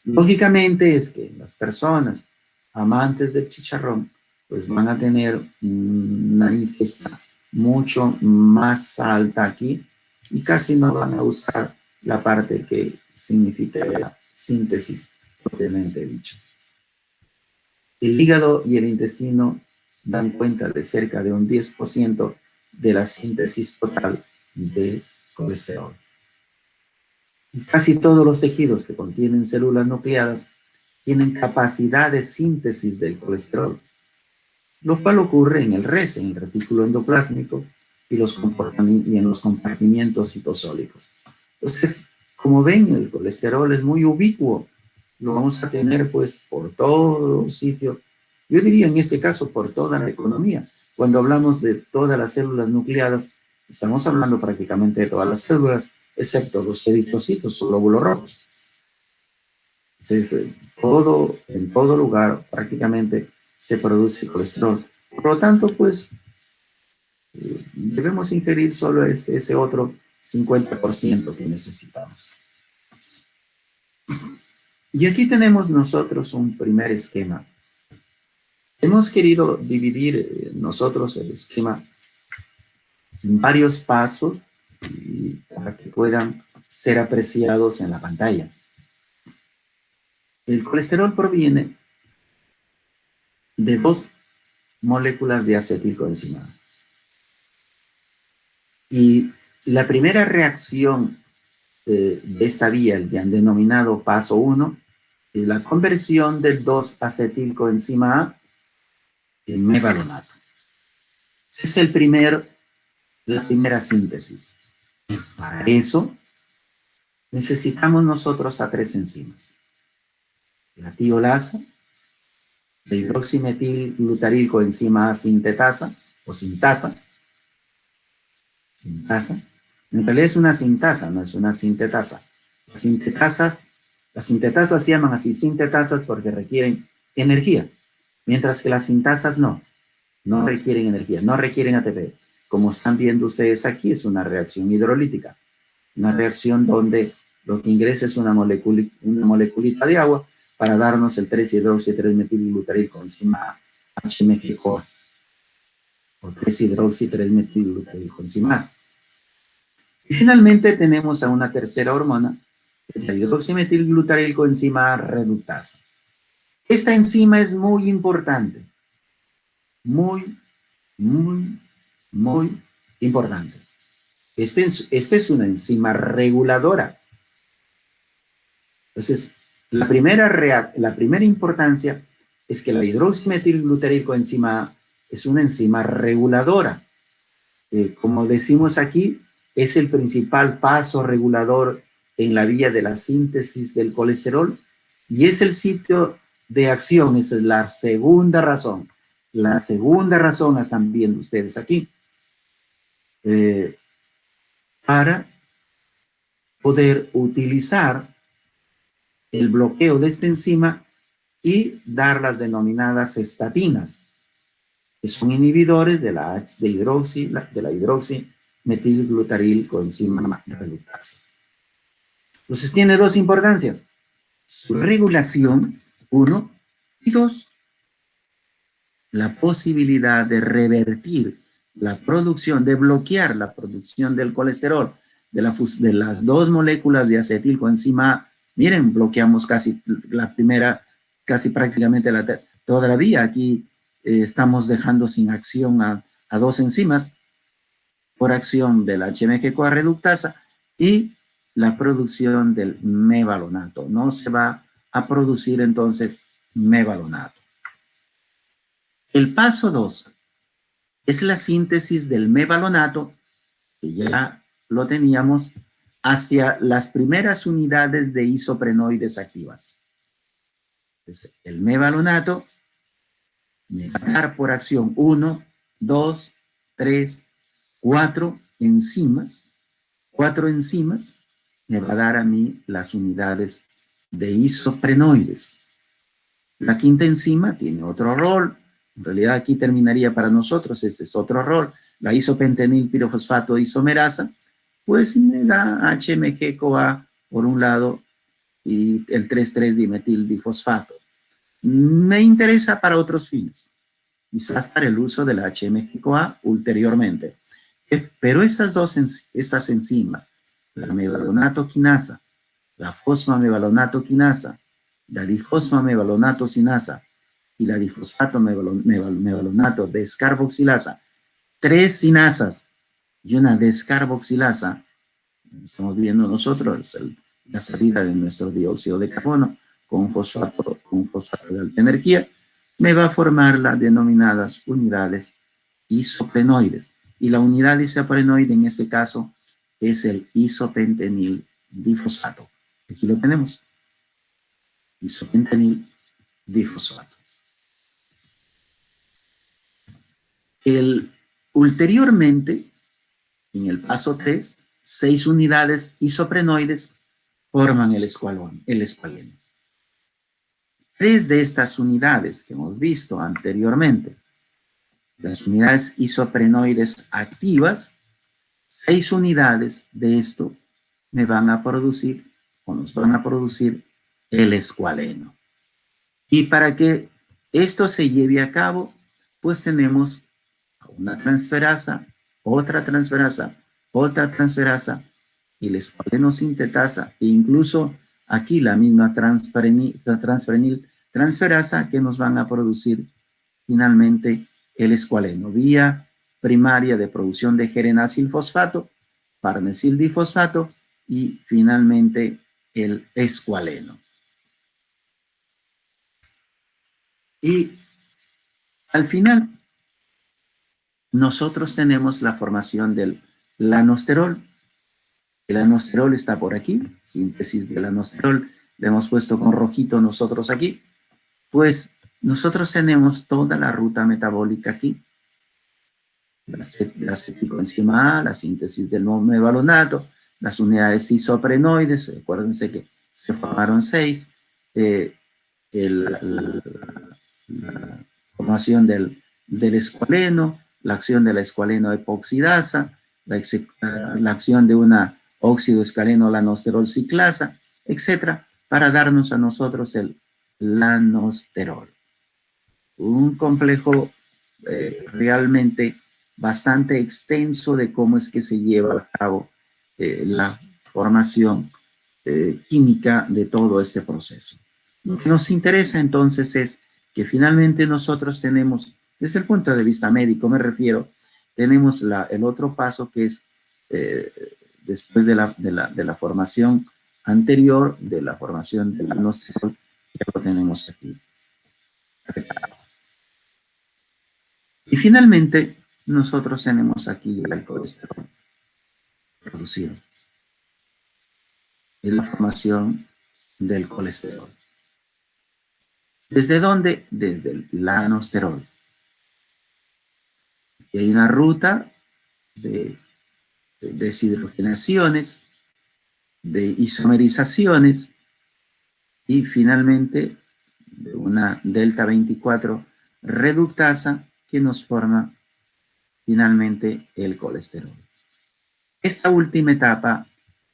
Lógicamente es que las personas amantes del chicharrón pues van a tener una ingesta mucho más alta aquí y casi no van a usar la parte que significa la síntesis propiamente dicho. El hígado y el intestino dan cuenta de cerca de un 10% de la síntesis total de colesterol. Y casi todos los tejidos que contienen células nucleadas tienen capacidad de síntesis del colesterol, lo cual ocurre en el RES, en el retículo endoplásmico y en los compartimientos citosólicos. Entonces, como ven, el colesterol es muy ubicuo, lo vamos a tener pues por todos los sitios, yo diría en este caso por toda la economía. Cuando hablamos de todas las células nucleadas, estamos hablando prácticamente de todas las células, excepto los eritrocitos o glóbulos rojos. Entonces, en todo lugar prácticamente se produce colesterol. Por lo tanto, pues debemos ingerir solo ese otro 50% que necesitamos. Y aquí tenemos nosotros un primer esquema. Hemos querido dividir nosotros el esquema en varios pasos para que puedan ser apreciados en la pantalla. El colesterol proviene de dos moléculas de acetilcoenzima. Y la primera reacción de esta vía, el bien denominado paso 1, es la conversión del 2-acetilcoenzima A en mevalonato. Esa es la primera síntesis. Para eso necesitamos nosotros a 3 enzimas. La tiolasa, la hidroximetilglutarilcoenzima A sintetasa o sintasa. Sintasa. En realidad es una sintasa, no es una sintetasa. Las sintetasas se llaman así sintetasas porque requieren energía, mientras que las sintasas no requieren energía, no requieren ATP. Como están viendo ustedes aquí, es una reacción hidrolítica, una reacción donde lo que ingresa es una moleculita de agua para darnos el 3-hidroxi-3-metilglutarilcoenzima HMG-CoA, o 3-hidroxi-3-metilglutarilcoenzima A. Y finalmente tenemos a una tercera hormona, la hidroximetilglutarilcoenzima A reductasa. Esta enzima es muy importante, muy importante. Esta es una enzima reguladora. Entonces, la primera importancia es que la hidroximetilglutarilcoenzima A es una enzima reguladora. Como decimos aquí, es el principal paso regulador en la vía de la síntesis del colesterol y es el sitio de acción. Esa es la segunda razón. La segunda razón la están viendo ustedes aquí. Para poder utilizar el bloqueo de esta enzima y dar las denominadas estatinas, que son inhibidores de la hidroximetilglutarilcoenzima reductasa. Entonces tiene dos importancias: su regulación, 1, y 2, la posibilidad de revertir la producción, de bloquear la producción del colesterol de las dos moléculas de acetilcoenzima A. Miren, bloqueamos casi la primera, casi prácticamente toda la vía. Aquí estamos dejando sin acción a dos enzimas por acción de la HMG-CoA reductasa y la producción del mevalonato. No se va a producir entonces mevalonato. El paso 2 es la síntesis del mevalonato, que ya lo teníamos, hacia las primeras unidades de isoprenoides activas. Entonces, el mevalonato me va a dar por acción 1, 2, 3, 4 enzimas. 4 enzimas me va a dar a mí las unidades de isoprenoides. La quinta enzima tiene otro rol. En realidad aquí terminaría para nosotros, este es otro rol, la isopentenil pirofosfato isomerasa, pues me da HMG-CoA por un lado y el 3,3-dimetil difosfato. Me interesa para otros fines, quizás para el uso de la HMG-CoA ulteriormente. Pero estas enzimas, la mevalonatoquinasa, la fosfamevalonatoquinasa, la difosfamevalonatocinasa y la difosfato mevalоnato descarboxilasa, 3 cinasas y una descarboxilasa, estamos viendo nosotros la salida de nuestro dióxido de carbono con fosfato de alta energía, me va a formar las denominadas unidades isoprenoides. Y la unidad isoprenoide en este caso es el isopentenil difosfato. Aquí lo tenemos. Isopentenil difosfato. Ulteriormente, en el paso 3, 6 unidades isoprenoides forman el escualeno. 3 de estas unidades que hemos visto anteriormente, las unidades isoprenoides activas, 6 unidades de esto me van a producir o nos van a producir el escualeno. Y para que esto se lleve a cabo, pues tenemos una transferasa, otra transferasa, otra transferasa, y la escualeno sintetasa, e incluso aquí la misma transferasa que nos van a producir finalmente el escualeno, vía primaria de producción de gerenacilfosfato, farnesildifosfato y finalmente el escualeno. Y al final, nosotros tenemos la formación del lanosterol. El lanosterol está por aquí, síntesis del lanosterol, le hemos puesto con rojito nosotros aquí. Pues nosotros tenemos toda la ruta metabólica aquí. La aceticoenzima A, la síntesis del mevalonato, las unidades isoprenoides, acuérdense que se formaron 6, la formación del escualeno, la acción de la escualeno epoxidasa, la acción de una óxido escualeno lanosterol ciclasa, etcétera, para darnos a nosotros el lanosterol. Un complejo realmente bastante extenso de cómo es que se lleva a cabo la formación química de todo este proceso. Lo que nos interesa entonces es que finalmente nosotros tenemos, desde el punto de vista médico me refiero, tenemos el otro paso que es después de la formación anterior, de la formación del lanosterol, que lo tenemos aquí. Y finalmente, nosotros tenemos aquí el colesterol producido. Es la formación del colesterol. ¿Desde dónde? Desde el lanosterol. Y hay una ruta de deshidrogenaciones, de isomerizaciones y finalmente de una delta 24 reductasa que nos forma finalmente el colesterol. Esta última etapa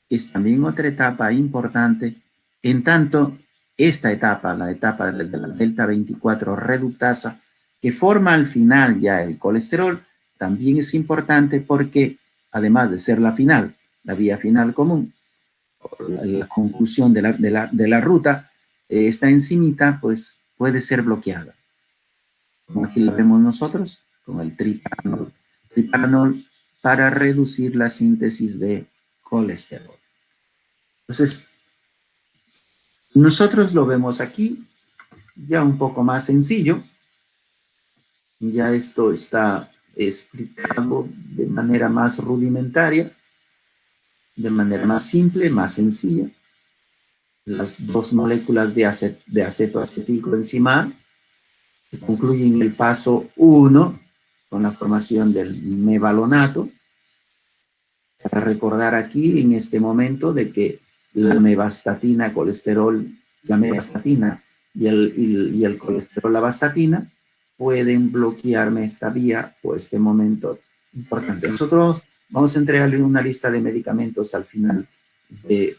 es también otra etapa importante, en tanto esta etapa, la etapa de la delta 24 reductasa, que forma al final ya el colesterol, también es importante porque además de ser la final, la vía final común, la conclusión de la ruta, esta enzimita pues puede ser bloqueada. Como aquí lo vemos nosotros, con el tripanol para reducir la síntesis de colesterol. Entonces, nosotros lo vemos aquí, ya un poco más sencillo. Ya esto está explicado de manera más rudimentaria, de manera más simple, más sencilla. Las dos moléculas de acetoacetilcoenzima A que concluyen el paso 1 con la formación del mevalonato. Para recordar aquí en este momento de que la mevastatina, colesterol, la mevastatina y el colesterol, la vastatina, pueden bloquearme esta vía o este momento importante. Nosotros vamos a entregarle una lista de medicamentos al final que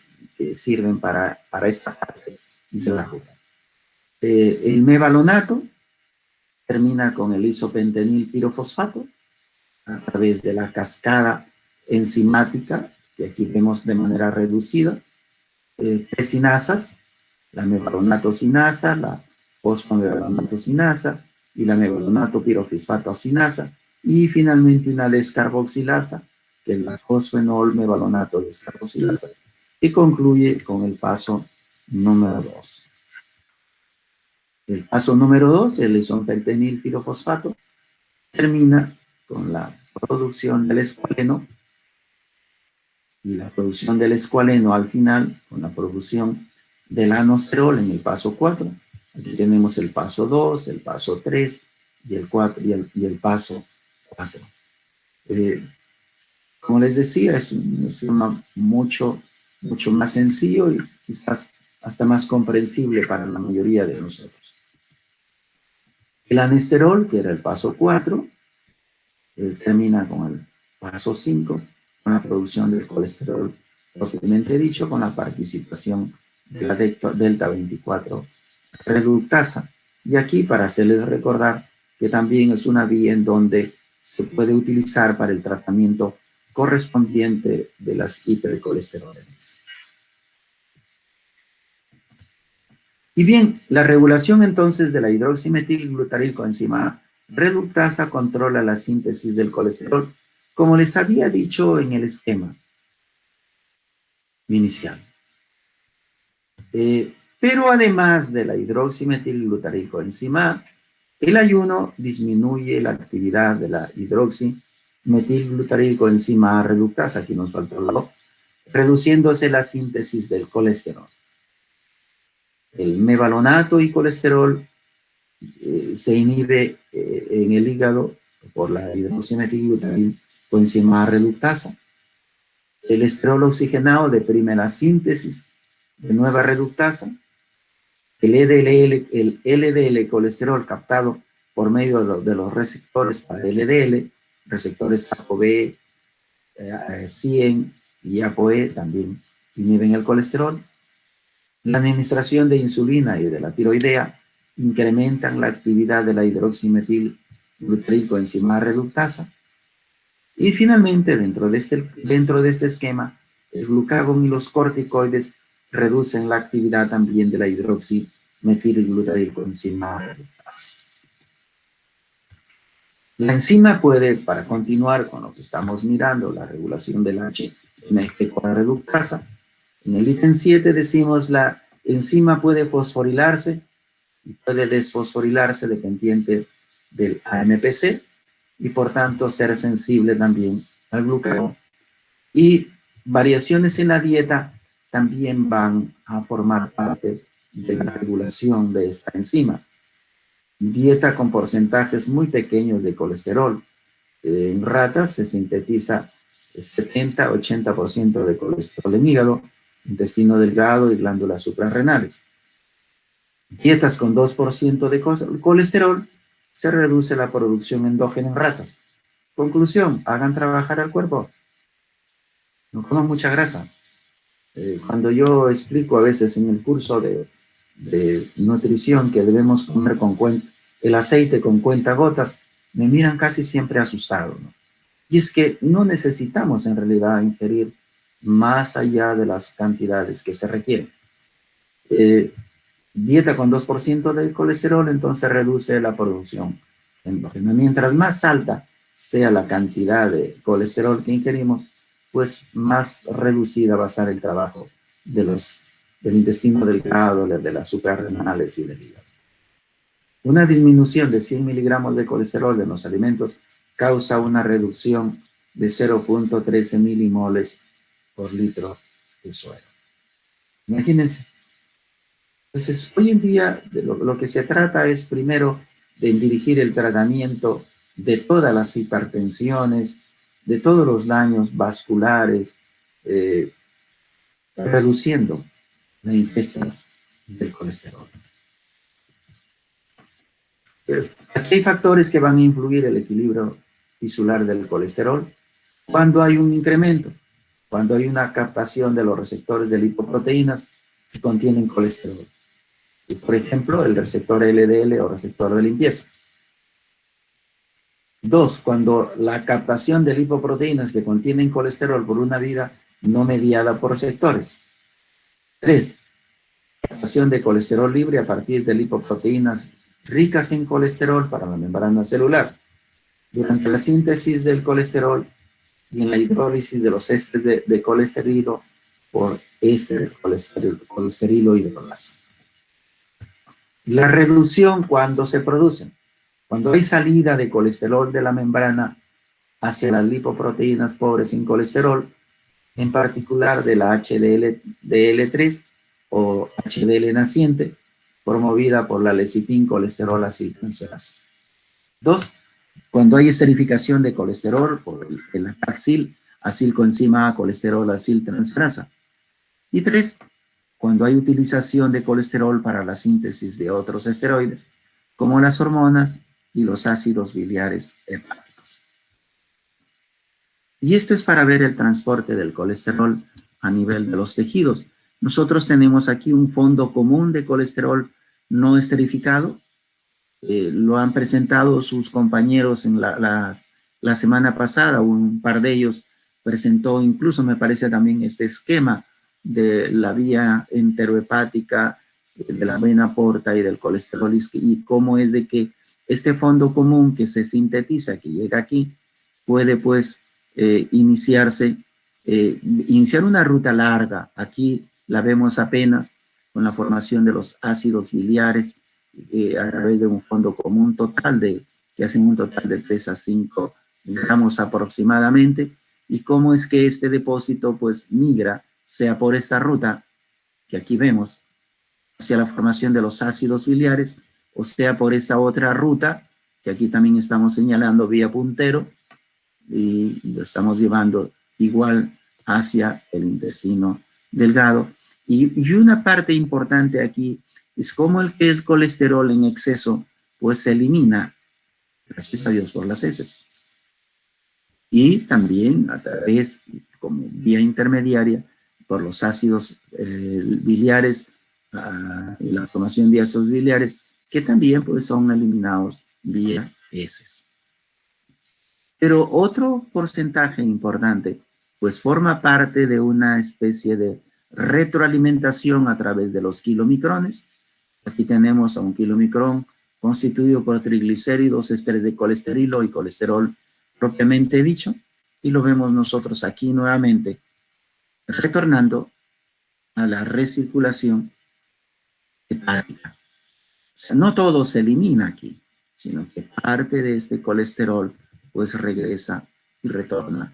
sirven para esta parte de la ruta. El mevalonato termina con el isopentenil pirofosfato a través de la cascada enzimática, que aquí vemos de manera reducida, tres sinasas, la mevalonatocinasa, la fosfomevalonatocinasa y la mevalonato pirofosfatocinasa, y finalmente una descarboxilasa, que es la fosfenol mevalonato descarboxilasa, que concluye con el paso número 2. El paso número 2, el isopentenil pirofosfato, termina con la producción del escualeno, y la producción del escualeno al final con la producción del anosterol en el paso 4. Aquí tenemos el paso 2, el paso 3 y el 4 y el paso 4. Como les decía, es un esquema mucho más sencillo y quizás hasta más comprensible para la mayoría de nosotros. El anesterol, que era el paso 4, termina con el paso 5, con la producción del colesterol propiamente dicho, con la participación de la delta 24 reductasa. Y aquí, para hacerles recordar que también es una vía en donde se puede utilizar para el tratamiento correspondiente de las hipercolesterolemias. Y bien, la regulación entonces de la hidroximetilglutaril-coenzima reductasa controla la síntesis del colesterol, como les había dicho en el esquema inicial. Pero además de la hidroximetilglutaril-coenzima, el ayuno disminuye la actividad de la hidroximetilglutaril-coenzima reductasa, aquí nos faltó la O, reduciéndose la síntesis del colesterol. El mevalonato y colesterol se inhibe en el hígado por la hidroximetilglutaril-coenzima reductasa. El esterol oxigenado deprime la síntesis de nueva reductasa. El LDL colesterol captado por medio de los receptores para LDL, receptores ApoB, 100 y ApoE también inhiben el colesterol. La administración de insulina y de la tiroidea incrementan la actividad de la hidroximetilglutaril-coenzima reductasa. Y finalmente, dentro de este esquema, el glucagón y los corticoides reducen la actividad también de la hidroximetilglutaril-coenzima reductasa. La enzima puede, para continuar con lo que estamos mirando, la regulación del HMG-CoA reductasa, en el ítem 7 decimos la enzima puede fosforilarse y puede desfosforilarse dependiente del AMPC y por tanto ser sensible también al glucagón. Y variaciones en la dieta también van a formar parte de la regulación de esta enzima. Dieta con porcentajes muy pequeños de colesterol. En ratas se sintetiza 70-80% de colesterol en hígado, intestino delgado y glándulas suprarrenales. Dietas con 2% de colesterol, se reduce la producción endógena en ratas. Conclusión, hagan trabajar al cuerpo. No coman mucha grasa. Cuando yo explico a veces en el curso de nutrición que debemos comer el aceite con cuentagotas, me miran casi siempre asustado, ¿no? Y es que no necesitamos en realidad ingerir más allá de las cantidades que se requieren. Dieta con 2% de colesterol, entonces reduce la producción endógena. Mientras más alta sea la cantidad de colesterol que ingerimos, pues más reducida va a estar el trabajo del intestino delgado, de las suprarrenales y del hígado. Una disminución de 100 miligramos de colesterol en los alimentos causa una reducción de 0.13 milimoles por litro de suero. Imagínense. Entonces, hoy en día de lo que se trata es primero de dirigir el tratamiento de todas las hipertensiones, de todos los daños vasculares, reduciendo la ingesta del colesterol. Aquí hay factores que van a influir el equilibrio tisular del colesterol, cuando hay un incremento, cuando hay una captación de los receptores de lipoproteínas que contienen colesterol. Y, por ejemplo, el receptor LDL o receptor de limpieza. 2, cuando la captación de lipoproteínas que contienen colesterol por una vía no mediada por receptores. 3, captación de colesterol libre a partir de lipoproteínas ricas en colesterol para la membrana celular. Durante la síntesis del colesterol y en la hidrólisis de los ésteres de colesterilo por éster de colesterilo hidrolasa. La reducción cuando se produce. Cuando hay salida de colesterol de la membrana hacia las lipoproteínas pobres en colesterol, en particular de la HDL3 o HDL naciente, promovida por la lecitin colesterol aciltransferasa. 2, cuando hay esterificación de colesterol por el acilcoenzima A colesterol aciltransferasa. Y 3, cuando hay utilización de colesterol para la síntesis de otros esteroides, como las hormonas y los ácidos biliares hepáticos. Y esto es para ver el transporte del colesterol a nivel de los tejidos. Nosotros tenemos aquí un fondo común de colesterol no esterificado. Lo han presentado sus compañeros en la semana pasada. Un par de ellos presentó incluso, me parece, también este esquema de la vía enterohepática, de la vena porta y del colesterol, y cómo es de que este fondo común que se sintetiza, que llega aquí, puede pues iniciar una ruta larga. Aquí la vemos apenas con la formación de los ácidos biliares a través de un fondo común total que hacen un total de 3 a 5 gramos aproximadamente, y cómo es que este depósito pues migra, sea por esta ruta que aquí vemos, hacia la formación de los ácidos biliares, o sea por esta otra ruta, que aquí también estamos señalando vía puntero, y lo estamos llevando igual hacia el intestino delgado. Y una parte importante aquí es cómo el colesterol en exceso pues se elimina, gracias a Dios, por las heces. Y también a través, como vía intermediaria, por los ácidos biliares, la formación de ácidos biliares, que también pues son eliminados vía heces. Pero otro porcentaje importante, pues forma parte de una especie de retroalimentación a través de los kilomicrones. Aquí tenemos a un kilomicrón constituido por triglicéridos, ésteres de colesterol y colesterol propiamente dicho, y lo vemos nosotros aquí nuevamente, retornando a la recirculación hepática. O sea, no todo se elimina aquí, sino que parte de este colesterol pues regresa y retorna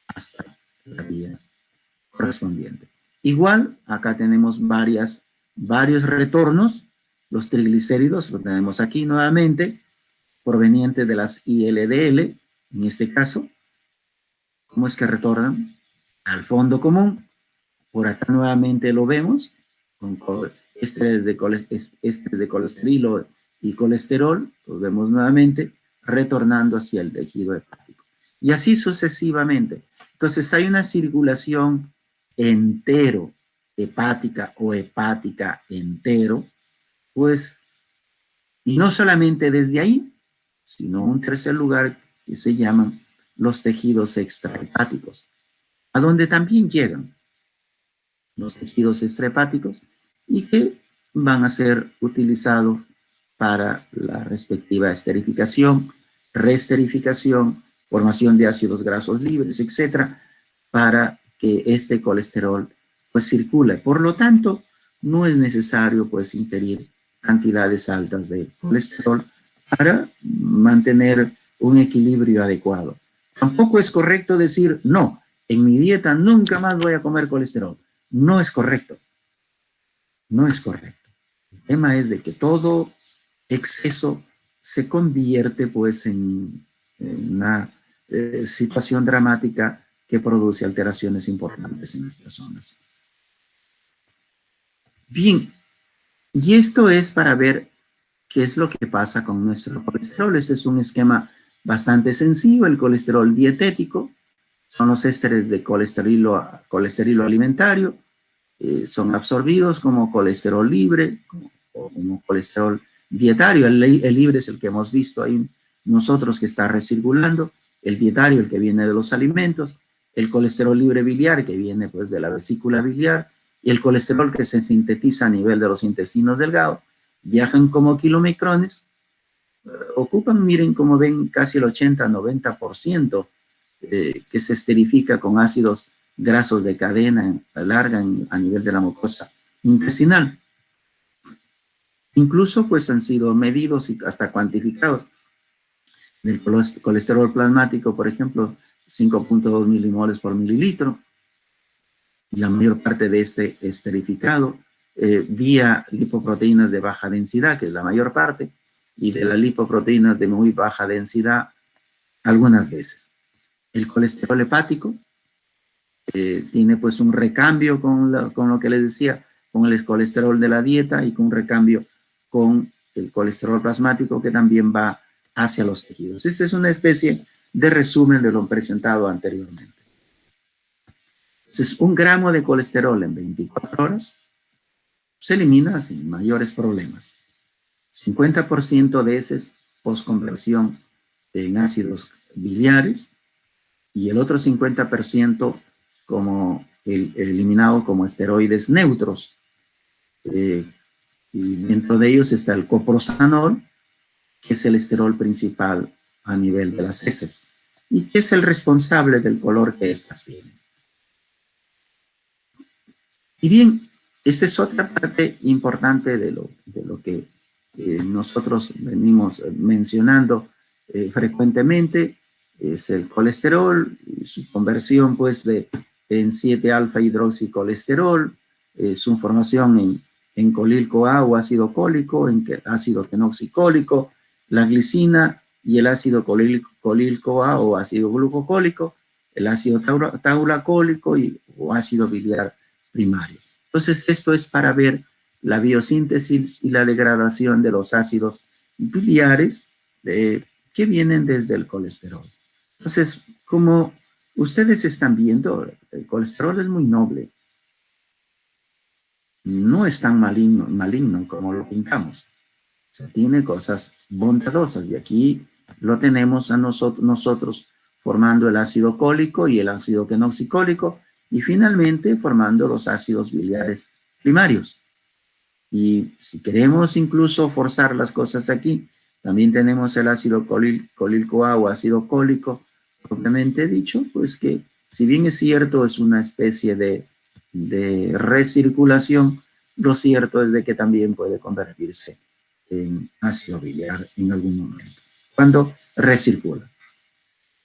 hasta la vía correspondiente. Igual, acá tenemos varios retornos. Los triglicéridos lo tenemos aquí nuevamente, provenientes de las ILDL, en este caso. ¿Cómo es que retornan? Al fondo común. Por acá nuevamente lo vemos, con ésteres de colesterol y colesterol, lo vemos nuevamente, retornando hacia el tejido hepático. Y así sucesivamente. Entonces hay una circulación entero hepática o hepática entero, pues, y no solamente desde ahí, sino un tercer lugar que se llaman los tejidos extrahepáticos, a donde también llegan los tejidos extrahepáticos y que van a ser utilizados para la respectiva esterificación, reesterificación, formación de ácidos grasos libres, etcétera, para que este colesterol pues circule. Por lo tanto, no es necesario pues ingerir cantidades altas de colesterol para mantener un equilibrio adecuado. Tampoco es correcto decir, no, en mi dieta nunca más voy a comer colesterol. No es correcto. No es correcto. El tema es de que todo exceso se convierte pues en una situación dramática que produce alteraciones importantes en las personas. Bien, y esto es para ver qué es lo que pasa con nuestro colesterol. Este es un esquema bastante sencillo. El colesterol dietético son los ésteres de colesterol alimentario, son absorbidos como colesterol libre o como colesterol dietario. El libre es el que hemos visto ahí nosotros, que está recirculando, el dietario, el que viene de los alimentos, el colesterol libre biliar, que viene pues de la vesícula biliar, y el colesterol que se sintetiza a nivel de los intestinos delgados. Viajan como kilomicrones, ocupan, miren como ven, casi el 80-90%, que se esterifica con ácidos grasos de cadena larga a nivel de la mucosa intestinal. Incluso pues han sido medidos y hasta cuantificados. Del colesterol plasmático, por ejemplo, 5.2 milimoles por mililitro. Y la mayor parte de este esterificado vía lipoproteínas de baja densidad, que es la mayor parte, y de las lipoproteínas de muy baja densidad algunas veces. El colesterol hepático tiene pues un recambio con lo que les decía, con el colesterol de la dieta, y con un recambio con el colesterol plasmático, que también va hacia los tejidos. Esta es una especie de resumen de lo presentado anteriormente. Entonces, 1 gramo de colesterol en 24 horas se elimina sin mayores problemas. 50% de ese es postconversión en ácidos biliares, y el otro 50% como eliminado como esteroides neutros. Y dentro de ellos está el coprosanol, que es el esterol principal a nivel de las heces, y que es el responsable del color que éstas tienen. Y bien, esta es otra parte importante de lo que nosotros venimos mencionando frecuentemente, es el colesterol, su conversión pues en 7-alfa hidroxicolesterol, su formación en colil-CoA o ácido cólico, en ácido fenoxicólico, la glicina y el ácido colil-CoA o ácido glucocólico, el ácido tauracólico o ácido biliar primario. Entonces, esto es para ver la biosíntesis y la degradación de los ácidos biliares que vienen desde el colesterol. Entonces, como ustedes están viendo, el colesterol es muy noble. No es tan maligno como lo pintamos. O sea, tiene cosas bondadosas, y aquí lo tenemos a nosotros formando el ácido cólico y el ácido fenoxicólico, y finalmente formando los ácidos biliares primarios. Y si queremos incluso forzar las cosas aquí, también tenemos el ácido colil-CoA o ácido cólico, propiamente dicho, pues que si bien es cierto, es una especie de recirculación, lo cierto es de que también puede convertirse en ácido biliar en algún momento, cuando recircula.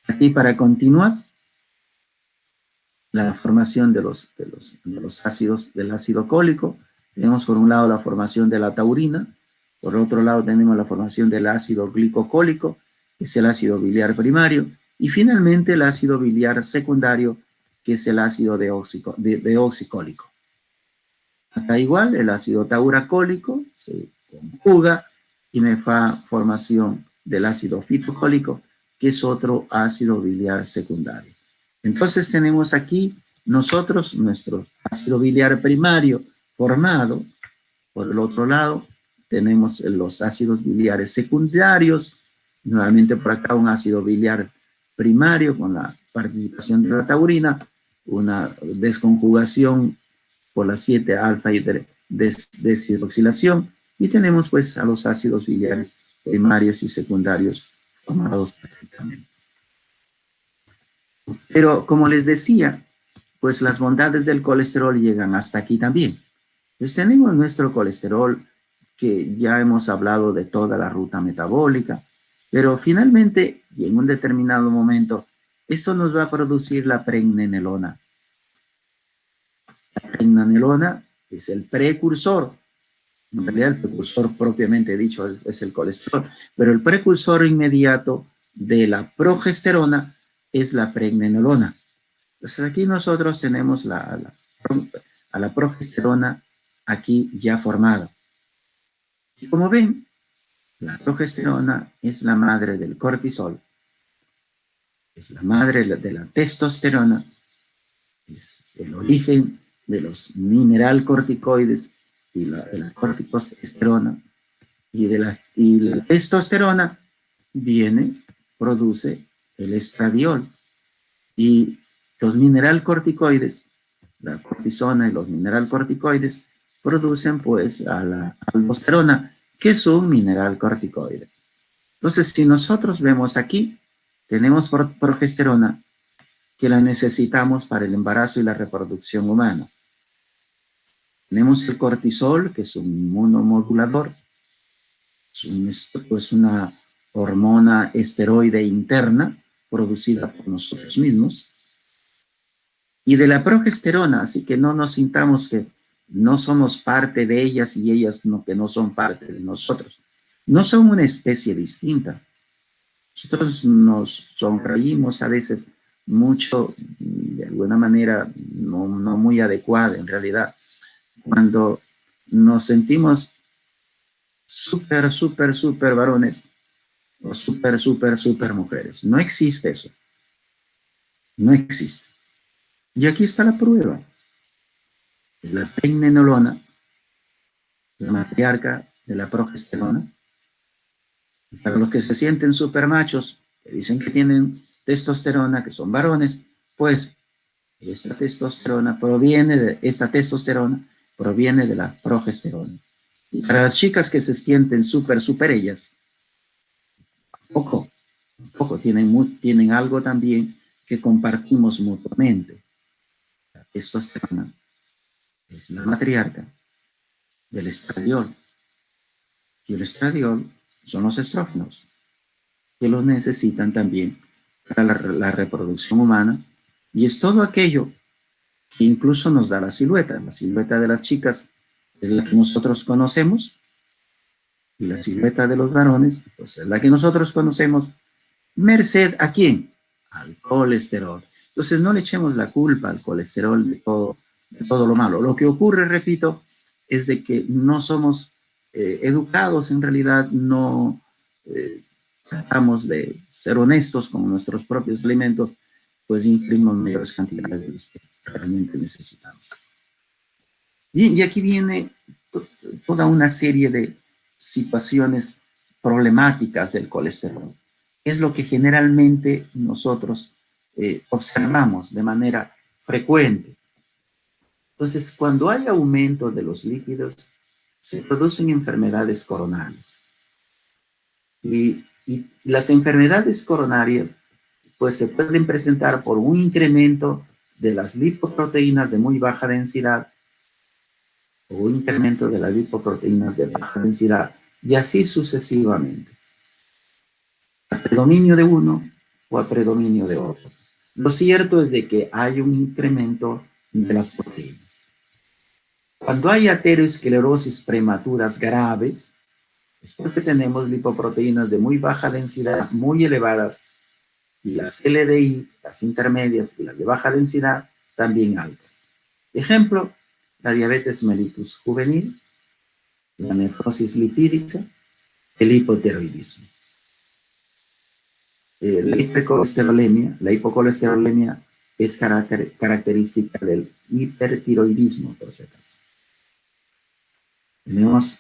Aquí, para continuar, la formación de los ácidos, del ácido cólico, tenemos por un lado la formación de la taurina, por otro lado tenemos la formación del ácido glicocólico, que es el ácido biliar primario, y finalmente el ácido biliar secundario, que es el ácido deoxicólico. Acá igual, el ácido tauracólico se conjuga y me da formación del ácido fitocólico, que es otro ácido biliar secundario. Entonces tenemos aquí nosotros nuestro ácido biliar primario formado. Por el otro lado, tenemos los ácidos biliares secundarios. Nuevamente por acá un ácido biliar primario con la participación de la taurina, una desconjugación por la 7-alfa deshidroxilación, y tenemos pues a los ácidos biliares primarios y secundarios formados perfectamente. Pero como les decía, pues las bondades del colesterol llegan hasta aquí también. Entonces tenemos nuestro colesterol, que ya hemos hablado de toda la ruta metabólica, pero finalmente, y en un determinado momento, eso nos va a producir la pregnenolona. La pregnenolona es el precursor. En realidad, el precursor propiamente dicho es el colesterol, pero el precursor inmediato de la progesterona es la pregnenolona. Entonces aquí nosotros tenemos a la progesterona aquí ya formada. Y como ven, la progesterona es la madre del cortisol, es la madre de la testosterona, es el origen de los mineralcorticoides y de la corticosterona, y la testosterona produce el estradiol, y los mineralcorticoides, la cortisona y los mineralcorticoides, producen pues a la aldosterona, que es un mineralcorticoide. Entonces, si nosotros vemos aquí, tenemos progesterona, que la necesitamos para el embarazo y la reproducción humana. Tenemos el cortisol, que es un inmunomodulador, es una hormona esteroide interna producida por nosotros mismos. Y de la progesterona, así que no nos sintamos que no somos parte de ellas y ellas que no son parte de nosotros. No son una especie distinta. Nosotros nos sonreímos a veces mucho, de alguna manera no muy adecuada en realidad, cuando nos sentimos súper varones o súper mujeres. No existe eso. No existe. Y aquí está la prueba. Es la pregnenolona, la matriarca de la progesterona. Para los que se sienten súper machos, que dicen que tienen testosterona, que son varones, pues esta testosterona proviene de la progesterona. Y para las chicas que se sienten súper ellas, poco tienen algo también que compartimos mutuamente. La testosterona es la matriarca del estradiol, y el estradiol son los estrógenos, que los necesitan también para la reproducción humana, y es todo aquello que incluso nos da la silueta. La silueta de las chicas es la que nosotros conocemos, y la silueta de los varones pues es la que nosotros conocemos, merced ¿a quién? Al colesterol. Entonces no le echemos la culpa al colesterol de todo lo malo. Lo que ocurre, repito, es de que no somos educados, en realidad no tratamos de ser honestos con nuestros propios alimentos, pues ingerimos mayores cantidades de los que realmente necesitamos. Bien, y aquí viene toda una serie de situaciones problemáticas del colesterol. Es lo que generalmente nosotros observamos de manera frecuente. Entonces, cuando hay aumento de los lípidos, se producen enfermedades coronarias. Y las enfermedades coronarias, pues se pueden presentar por un incremento de las lipoproteínas de muy baja densidad, o un incremento de las lipoproteínas de baja densidad, y así sucesivamente, a predominio de uno o a predominio de otro. Lo cierto es de que hay un incremento de las proteínas. Cuando hay aterosclerosis prematuras graves, es porque tenemos lipoproteínas de muy baja densidad, muy elevadas, y las LDI, las intermedias y las de baja densidad, también altas. Ejemplo, la diabetes mellitus juvenil, la nefrosis lipídica, el hipotiroidismo. La hipocolesterolemia es característica del hipertiroidismo, por si acaso. Tenemos,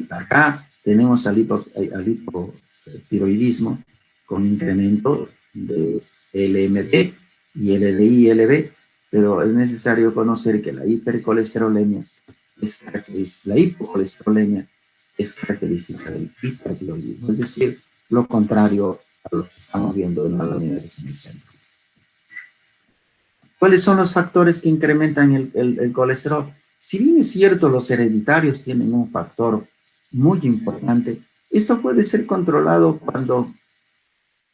acá tenemos al hipotiroidismo con incremento de LMD y LDI-LB, pero es necesario conocer que la hipercolesterolemia la hipocolesterolemia es característica del hipertiroidismo, es decir, lo contrario a lo que estamos viendo en la línea que está en el centro. ¿Cuáles son los factores que incrementan el colesterol? Si bien es cierto, los hereditarios tienen un factor muy importante, esto puede ser controlado cuando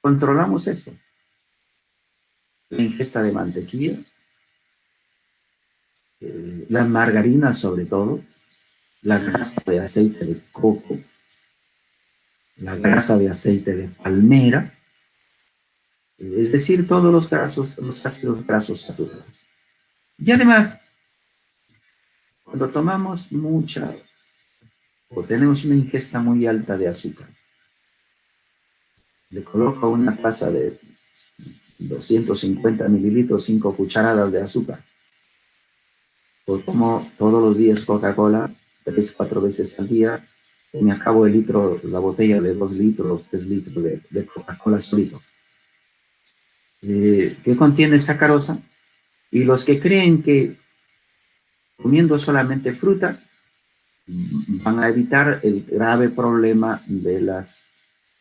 controlamos esto. La ingesta de mantequilla, las margarinas sobre todo, la grasa de aceite de coco, la grasa de aceite de palmera, es decir, todos los ácidos grasos saturados. Y además, cuando tomamos mucha o tenemos una ingesta muy alta de azúcar, le coloco una taza de 250 mililitros, 5 cucharadas de azúcar. Pues como todos los días Coca-Cola, 3, 4 veces al día, me acabo el litro, la botella de 2 litros, 3 litros de Coca-Cola solito. Que contiene sacarosa, y los que creen que comiendo solamente fruta van a evitar el grave problema de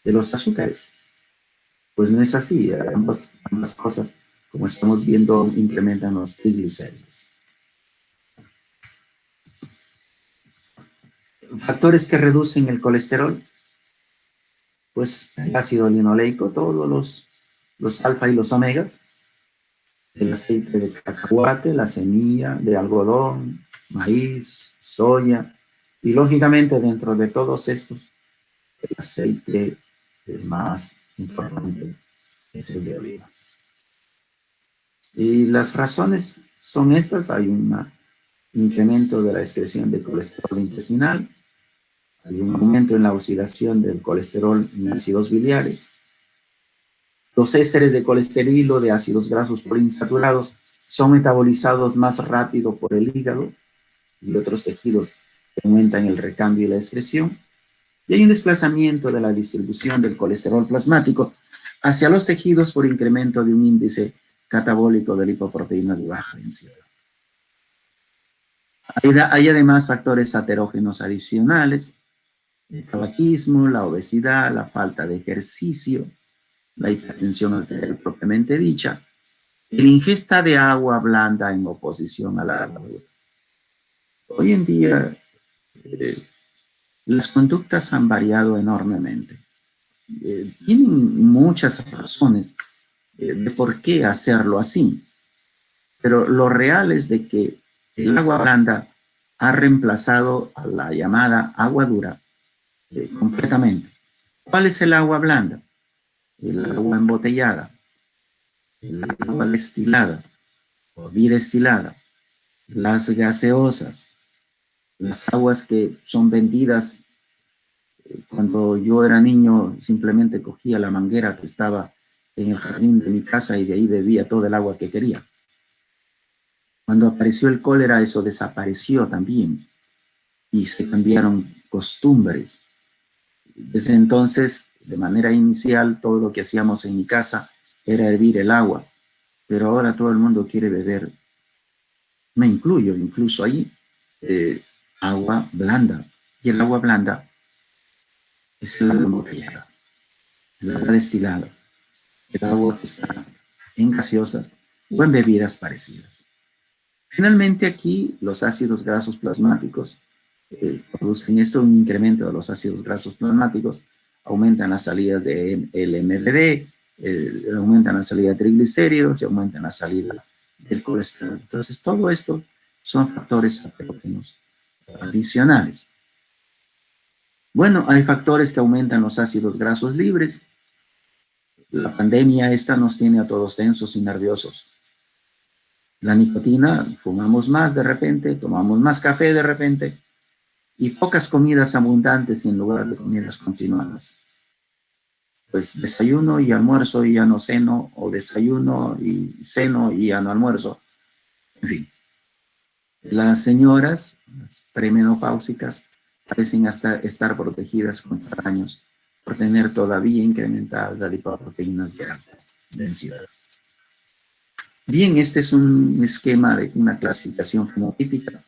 los azúcares. Pues no es así, ambas cosas, como estamos viendo, incrementan los triglicéridos. Factores que reducen el colesterol, pues el ácido linoleico, todos los alfa y los omegas, el aceite de cacahuate, la semilla de algodón, maíz, soya, y lógicamente dentro de todos estos, el aceite más importante es el de oliva. Y las razones son estas: hay un incremento de la excreción de colesterol intestinal, hay un aumento en la oxidación del colesterol en ácidos biliares, los ésteres de colesterol o de ácidos grasos poliinsaturados son metabolizados más rápido por el hígado y otros tejidos que aumentan el recambio y la excreción, y hay un desplazamiento de la distribución del colesterol plasmático hacia los tejidos por incremento de un índice catabólico de lipoproteínas de baja densidad. Hay además factores aterógenos adicionales: el tabaquismo, la obesidad, la falta de ejercicio, la hipertensión arterial propiamente dicha, la ingesta de agua blanda en oposición a la agua dura. Hoy en día, las conductas han variado enormemente. Tienen muchas razones de por qué hacerlo así, pero lo real es de que el agua blanda ha reemplazado a la llamada agua dura completamente. ¿Cuál es el agua blanda? El agua embotellada, el agua destilada o bidestilada, las gaseosas, las aguas que son vendidas. Cuando yo era niño, simplemente cogía la manguera que estaba en el jardín de mi casa y de ahí bebía todo el agua que quería. Cuando apareció el cólera, eso desapareció también y se cambiaron costumbres. Desde entonces, de manera inicial, todo lo que hacíamos en mi casa era hervir el agua, pero ahora todo el mundo quiere beber, me incluyo incluso ahí, agua blanda. Y el agua blanda es el agua embotellada, el agua destilada, el agua que está en gaseosas o en bebidas parecidas. Finalmente, aquí los ácidos grasos plasmáticos producen esto, un incremento de los ácidos grasos plasmáticos, aumentan las salidas de LMDB, aumentan la salida de triglicéridos y aumentan la salida del colesterol. Entonces, todo esto son factores aterógenos adicionales. Bueno, hay factores que aumentan los ácidos grasos libres. La pandemia esta nos tiene a todos tensos y nerviosos. La nicotina, fumamos más de repente, tomamos más café de repente, y pocas comidas abundantes en lugar de comidas continuadas. Pues desayuno y almuerzo y ya no ceno, o desayuno y ceno y ya no almuerzo. En fin, las señoras, las premenopáusicas, parecen hasta estar protegidas contra daños por tener todavía incrementadas las lipoproteínas de alta densidad. Bien, este es un esquema de una clasificación fenotípica.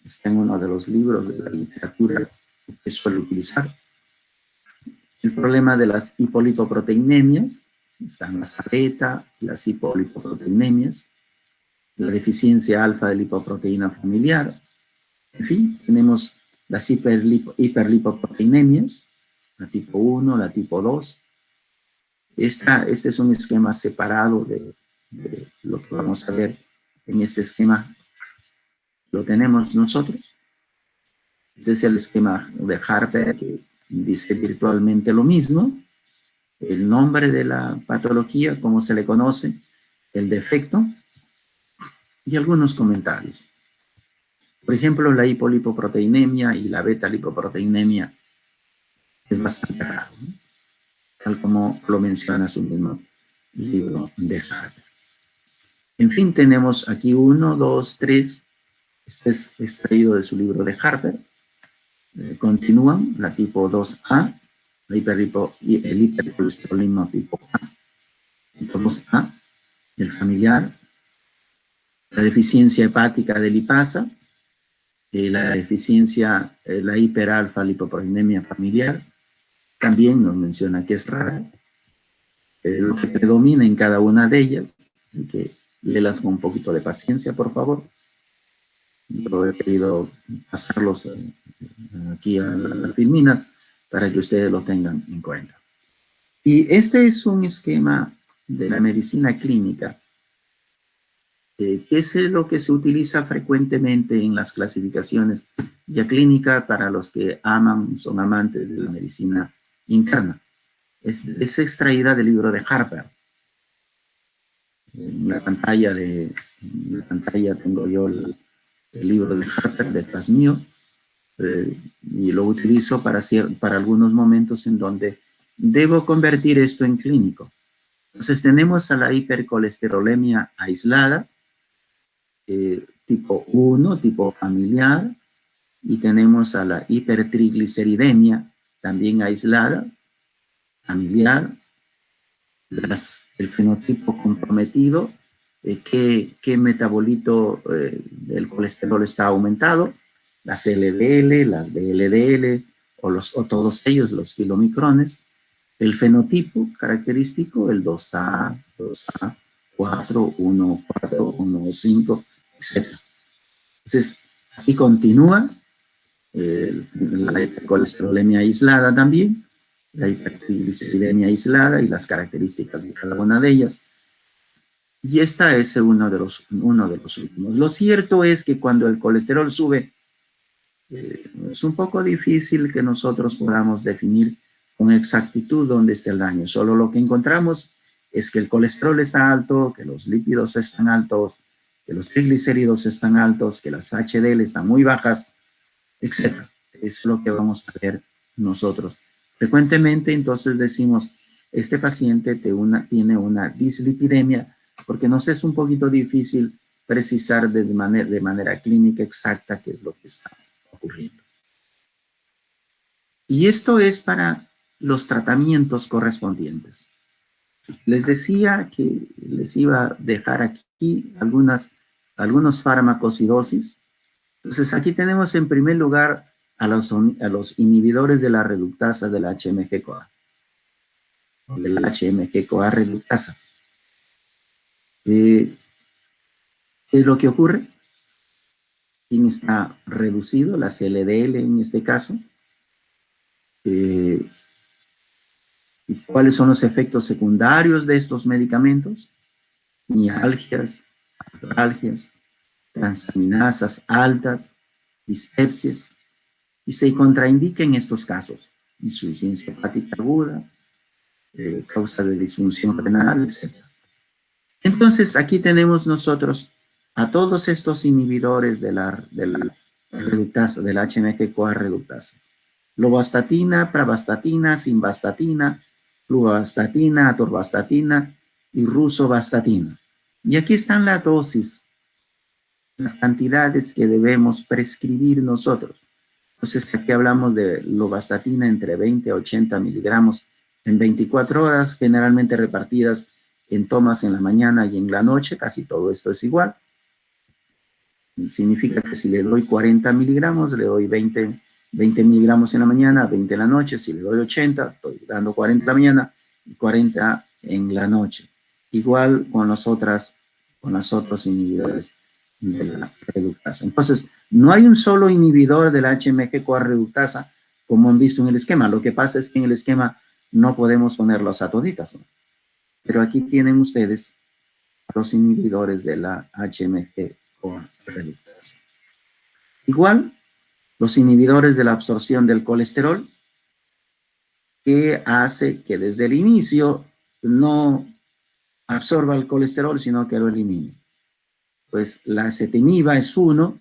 Está en uno de los libros de la literatura que suelo utilizar. El problema de las hipolipoproteinemias, están las beta, las hipolipoproteinemias, la deficiencia alfa de lipoproteína familiar. En fin, tenemos las hiperlipoproteinemias, la tipo 1, la tipo 2. Este es un esquema separado de lo que vamos a ver en este esquema. Lo tenemos nosotros. Este es el esquema de Harper, que dice virtualmente lo mismo. El nombre de la patología, cómo se le conoce, el defecto y algunos comentarios. Por ejemplo, la hipolipoproteinemia y la beta-lipoproteinemia es bastante raro, ¿no? tal como lo menciona su mismo libro de Harper. En fin, tenemos aquí 1, 2, 3. Este es extraído de su libro de Harper. Continúan la tipo 2A, el hipercolesterolismo tipo A, tipo 2A, el familiar, la deficiencia hepática de lipasa, la deficiencia, la hiperalfa lipoproteinemia familiar, también nos menciona que es rara. Lo que predomina en cada una de ellas, y que léelas con un poquito de paciencia, por favor. Yo he querido pasarlos aquí a las filminas para que ustedes lo tengan en cuenta. Y este es un esquema de la medicina clínica, que es lo que se utiliza frecuentemente en las clasificaciones ya clínica para los que son amantes de la medicina interna. Es extraída del libro de Harper. En la pantalla tengo yo el libro de Harper detrás mío, y lo utilizo para algunos momentos en donde debo convertir esto en clínico. Entonces tenemos a la hipercolesterolemia aislada, tipo 1, tipo familiar, y tenemos a la hipertrigliceridemia, también aislada, familiar, el fenotipo comprometido, qué metabolito del colesterol está aumentado, las LDL, las VLDL, o todos ellos, los kilomicrones, el fenotipo característico, el 2A, 2A, 4, 1, 4, 1, 5, etc. Entonces, aquí continúa la hipercolesterolemia aislada también, la hipertrigliceridemia aislada y las características de cada una de ellas. Y esta es uno de los últimos. Lo cierto es que cuando el colesterol sube, es un poco difícil que nosotros podamos definir con exactitud dónde está el daño. Solo lo que encontramos es que el colesterol está alto, que los lípidos están altos, que los triglicéridos están altos, que las HDL están muy bajas, etc. Es lo que vamos a ver nosotros. Frecuentemente, entonces, decimos, este paciente tiene una dislipidemia, porque nos es un poquito difícil precisar de manera clínica exacta qué es lo que está ocurriendo. Y esto es para los tratamientos correspondientes. Les decía que les iba a dejar aquí algunos fármacos y dosis. Entonces, aquí tenemos en primer lugar a los inhibidores de la reductasa de la HMG-CoA, de la HMG-CoA reductasa. ¿Qué es lo que ocurre? ¿Quién está reducido? Las LDL en este caso. ¿Y cuáles son los efectos secundarios de estos medicamentos? Mialgias, artralgias, transaminasas altas, dispepsias, y se contraindica en estos casos insuficiencia hepática aguda, causa de disfunción renal, etc. Entonces, aquí tenemos nosotros a todos estos inhibidores de la reductasa, de la HMG-CoA reductasa. Lovastatina, pravastatina, simvastatina, fluvastatina, atorvastatina y rusovastatina. Y aquí están las dosis, las cantidades que debemos prescribir nosotros. Entonces, aquí hablamos de lovastatina entre 20 a 80 miligramos en 24 horas, generalmente repartidas en tomas en la mañana y en la noche. Casi todo esto es igual. Significa que si le doy 40 miligramos, le doy 20 miligramos en la mañana, 20 en la noche. Si le doy 80, estoy dando 40 en la mañana y 40 en la noche. Igual con los otros inhibidores de la reductasa. Entonces, no hay un solo inhibidor de la HMG-CoA reductasa, como han visto en el esquema. Lo que pasa es que en el esquema no podemos ponerlos a toditas, ¿no? Pero aquí tienen ustedes los inhibidores de la HMG-CoA reductasa. Igual, los inhibidores de la absorción del colesterol, que hace que desde el inicio no absorba el colesterol, sino que lo elimine. Pues la ezetimiba es uno,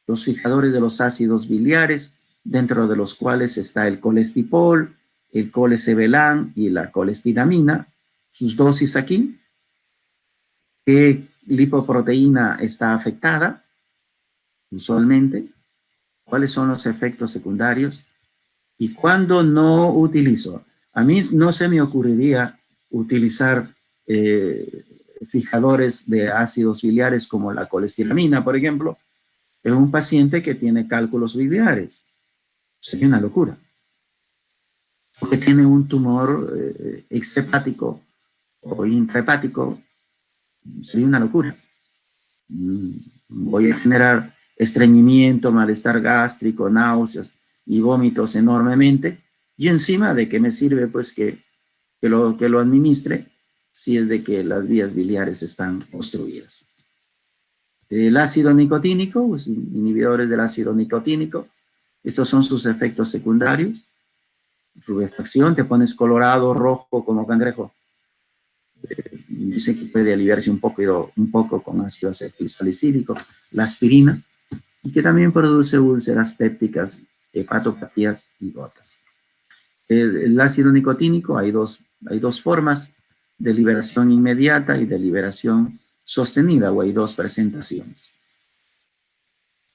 los fijadores de los ácidos biliares, dentro de los cuales está el colestipol, el colesevelan y la colestiramina, sus dosis aquí, qué lipoproteína está afectada usualmente, cuáles son los efectos secundarios y cuándo no utilizo. A mí no se me ocurriría utilizar fijadores de ácidos biliares como la colestiramina, por ejemplo, en un paciente que tiene cálculos biliares. Sería una locura. O que tiene un tumor extrahepático o intrahepático, sería una locura. Voy a generar estreñimiento, malestar gástrico, náuseas y vómitos enormemente. Y encima, ¿de qué me sirve? Pues que lo administre si es de que las vías biliares están obstruidas. El ácido nicotínico, pues, inhibidores del ácido nicotínico, estos son sus efectos secundarios. Rubefacción, te pones colorado, rojo como cangrejo. Dice que puede aliviarse un poco con ácido acetilsalicílico, la aspirina, y que también produce úlceras pépticas, hepatopatías y gotas. El ácido nicotínico, hay dos formas, de liberación inmediata y de liberación sostenida, o hay dos presentaciones.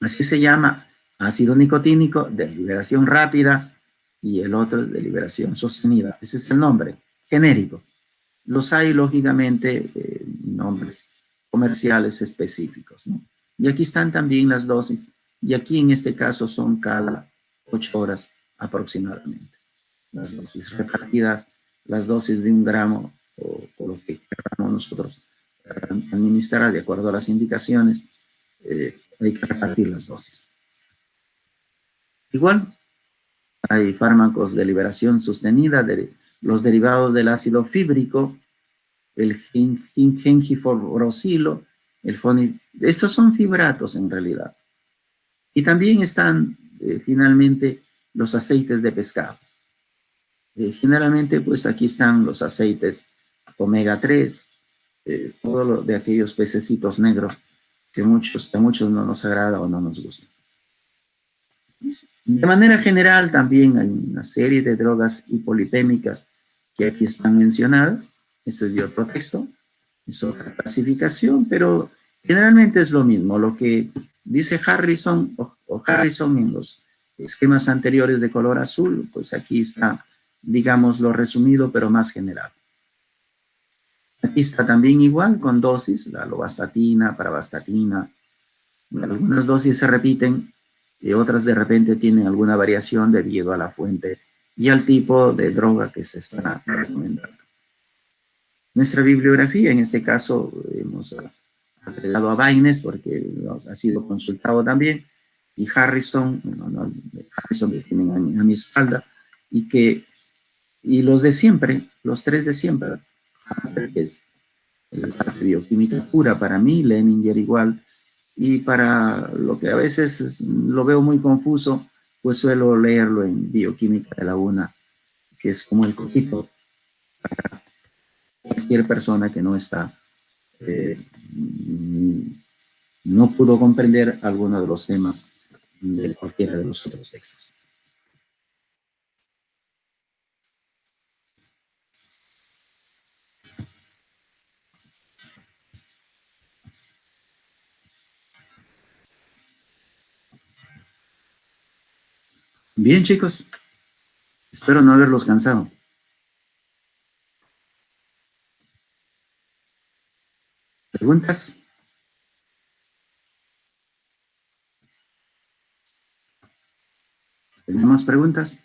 Así se llama ácido nicotínico de liberación rápida y el otro de liberación sostenida. Ese es el nombre genérico. Los hay, lógicamente, nombres comerciales específicos, ¿no? Y aquí están también las dosis, y aquí en este caso son cada 8 horas aproximadamente. Las dosis repartidas, las dosis de 1 gramo, o lo que queramos nosotros administrar de acuerdo a las indicaciones, hay que repartir las dosis. Igual, hay fármacos de liberación sostenida, los derivados del ácido fíbrico, el gingiforosilo, estos son fibratos en realidad. Y también están finalmente los aceites de pescado. Generalmente, pues aquí están los aceites omega 3, todo lo de aquellos pececitos negros que a muchos no nos agrada o no nos gusta. De manera general, también hay una serie de drogas hipolipémicas que aquí están mencionadas. Esto es de otro texto, es otra clasificación, pero generalmente es lo mismo. Lo que dice Harrison o Harrison en los esquemas anteriores de color azul, pues aquí está, digamos, lo resumido, pero más general. Aquí está también igual con dosis, la lovastatina, pravastatina. Algunas dosis se repiten y otras de repente tienen alguna variación debido a la fuente y al tipo de droga que se está recomendando. Nuestra bibliografía, en este caso, hemos agregado a Baines porque ha sido consultado también, y Harrison, Harrison que tienen a mi espalda, y los de siempre, los tres de siempre, que es la parte de bioquímica pura para mí, Leninger igual, y para lo que a veces lo veo muy confuso, pues suelo leerlo en bioquímica de la UNA, que es como el coquito para cualquier persona que no está, no pudo comprender alguno de los temas de cualquiera de los otros textos. Bien, chicos, espero no haberlos cansado. ¿Preguntas? ¿Tenemos preguntas?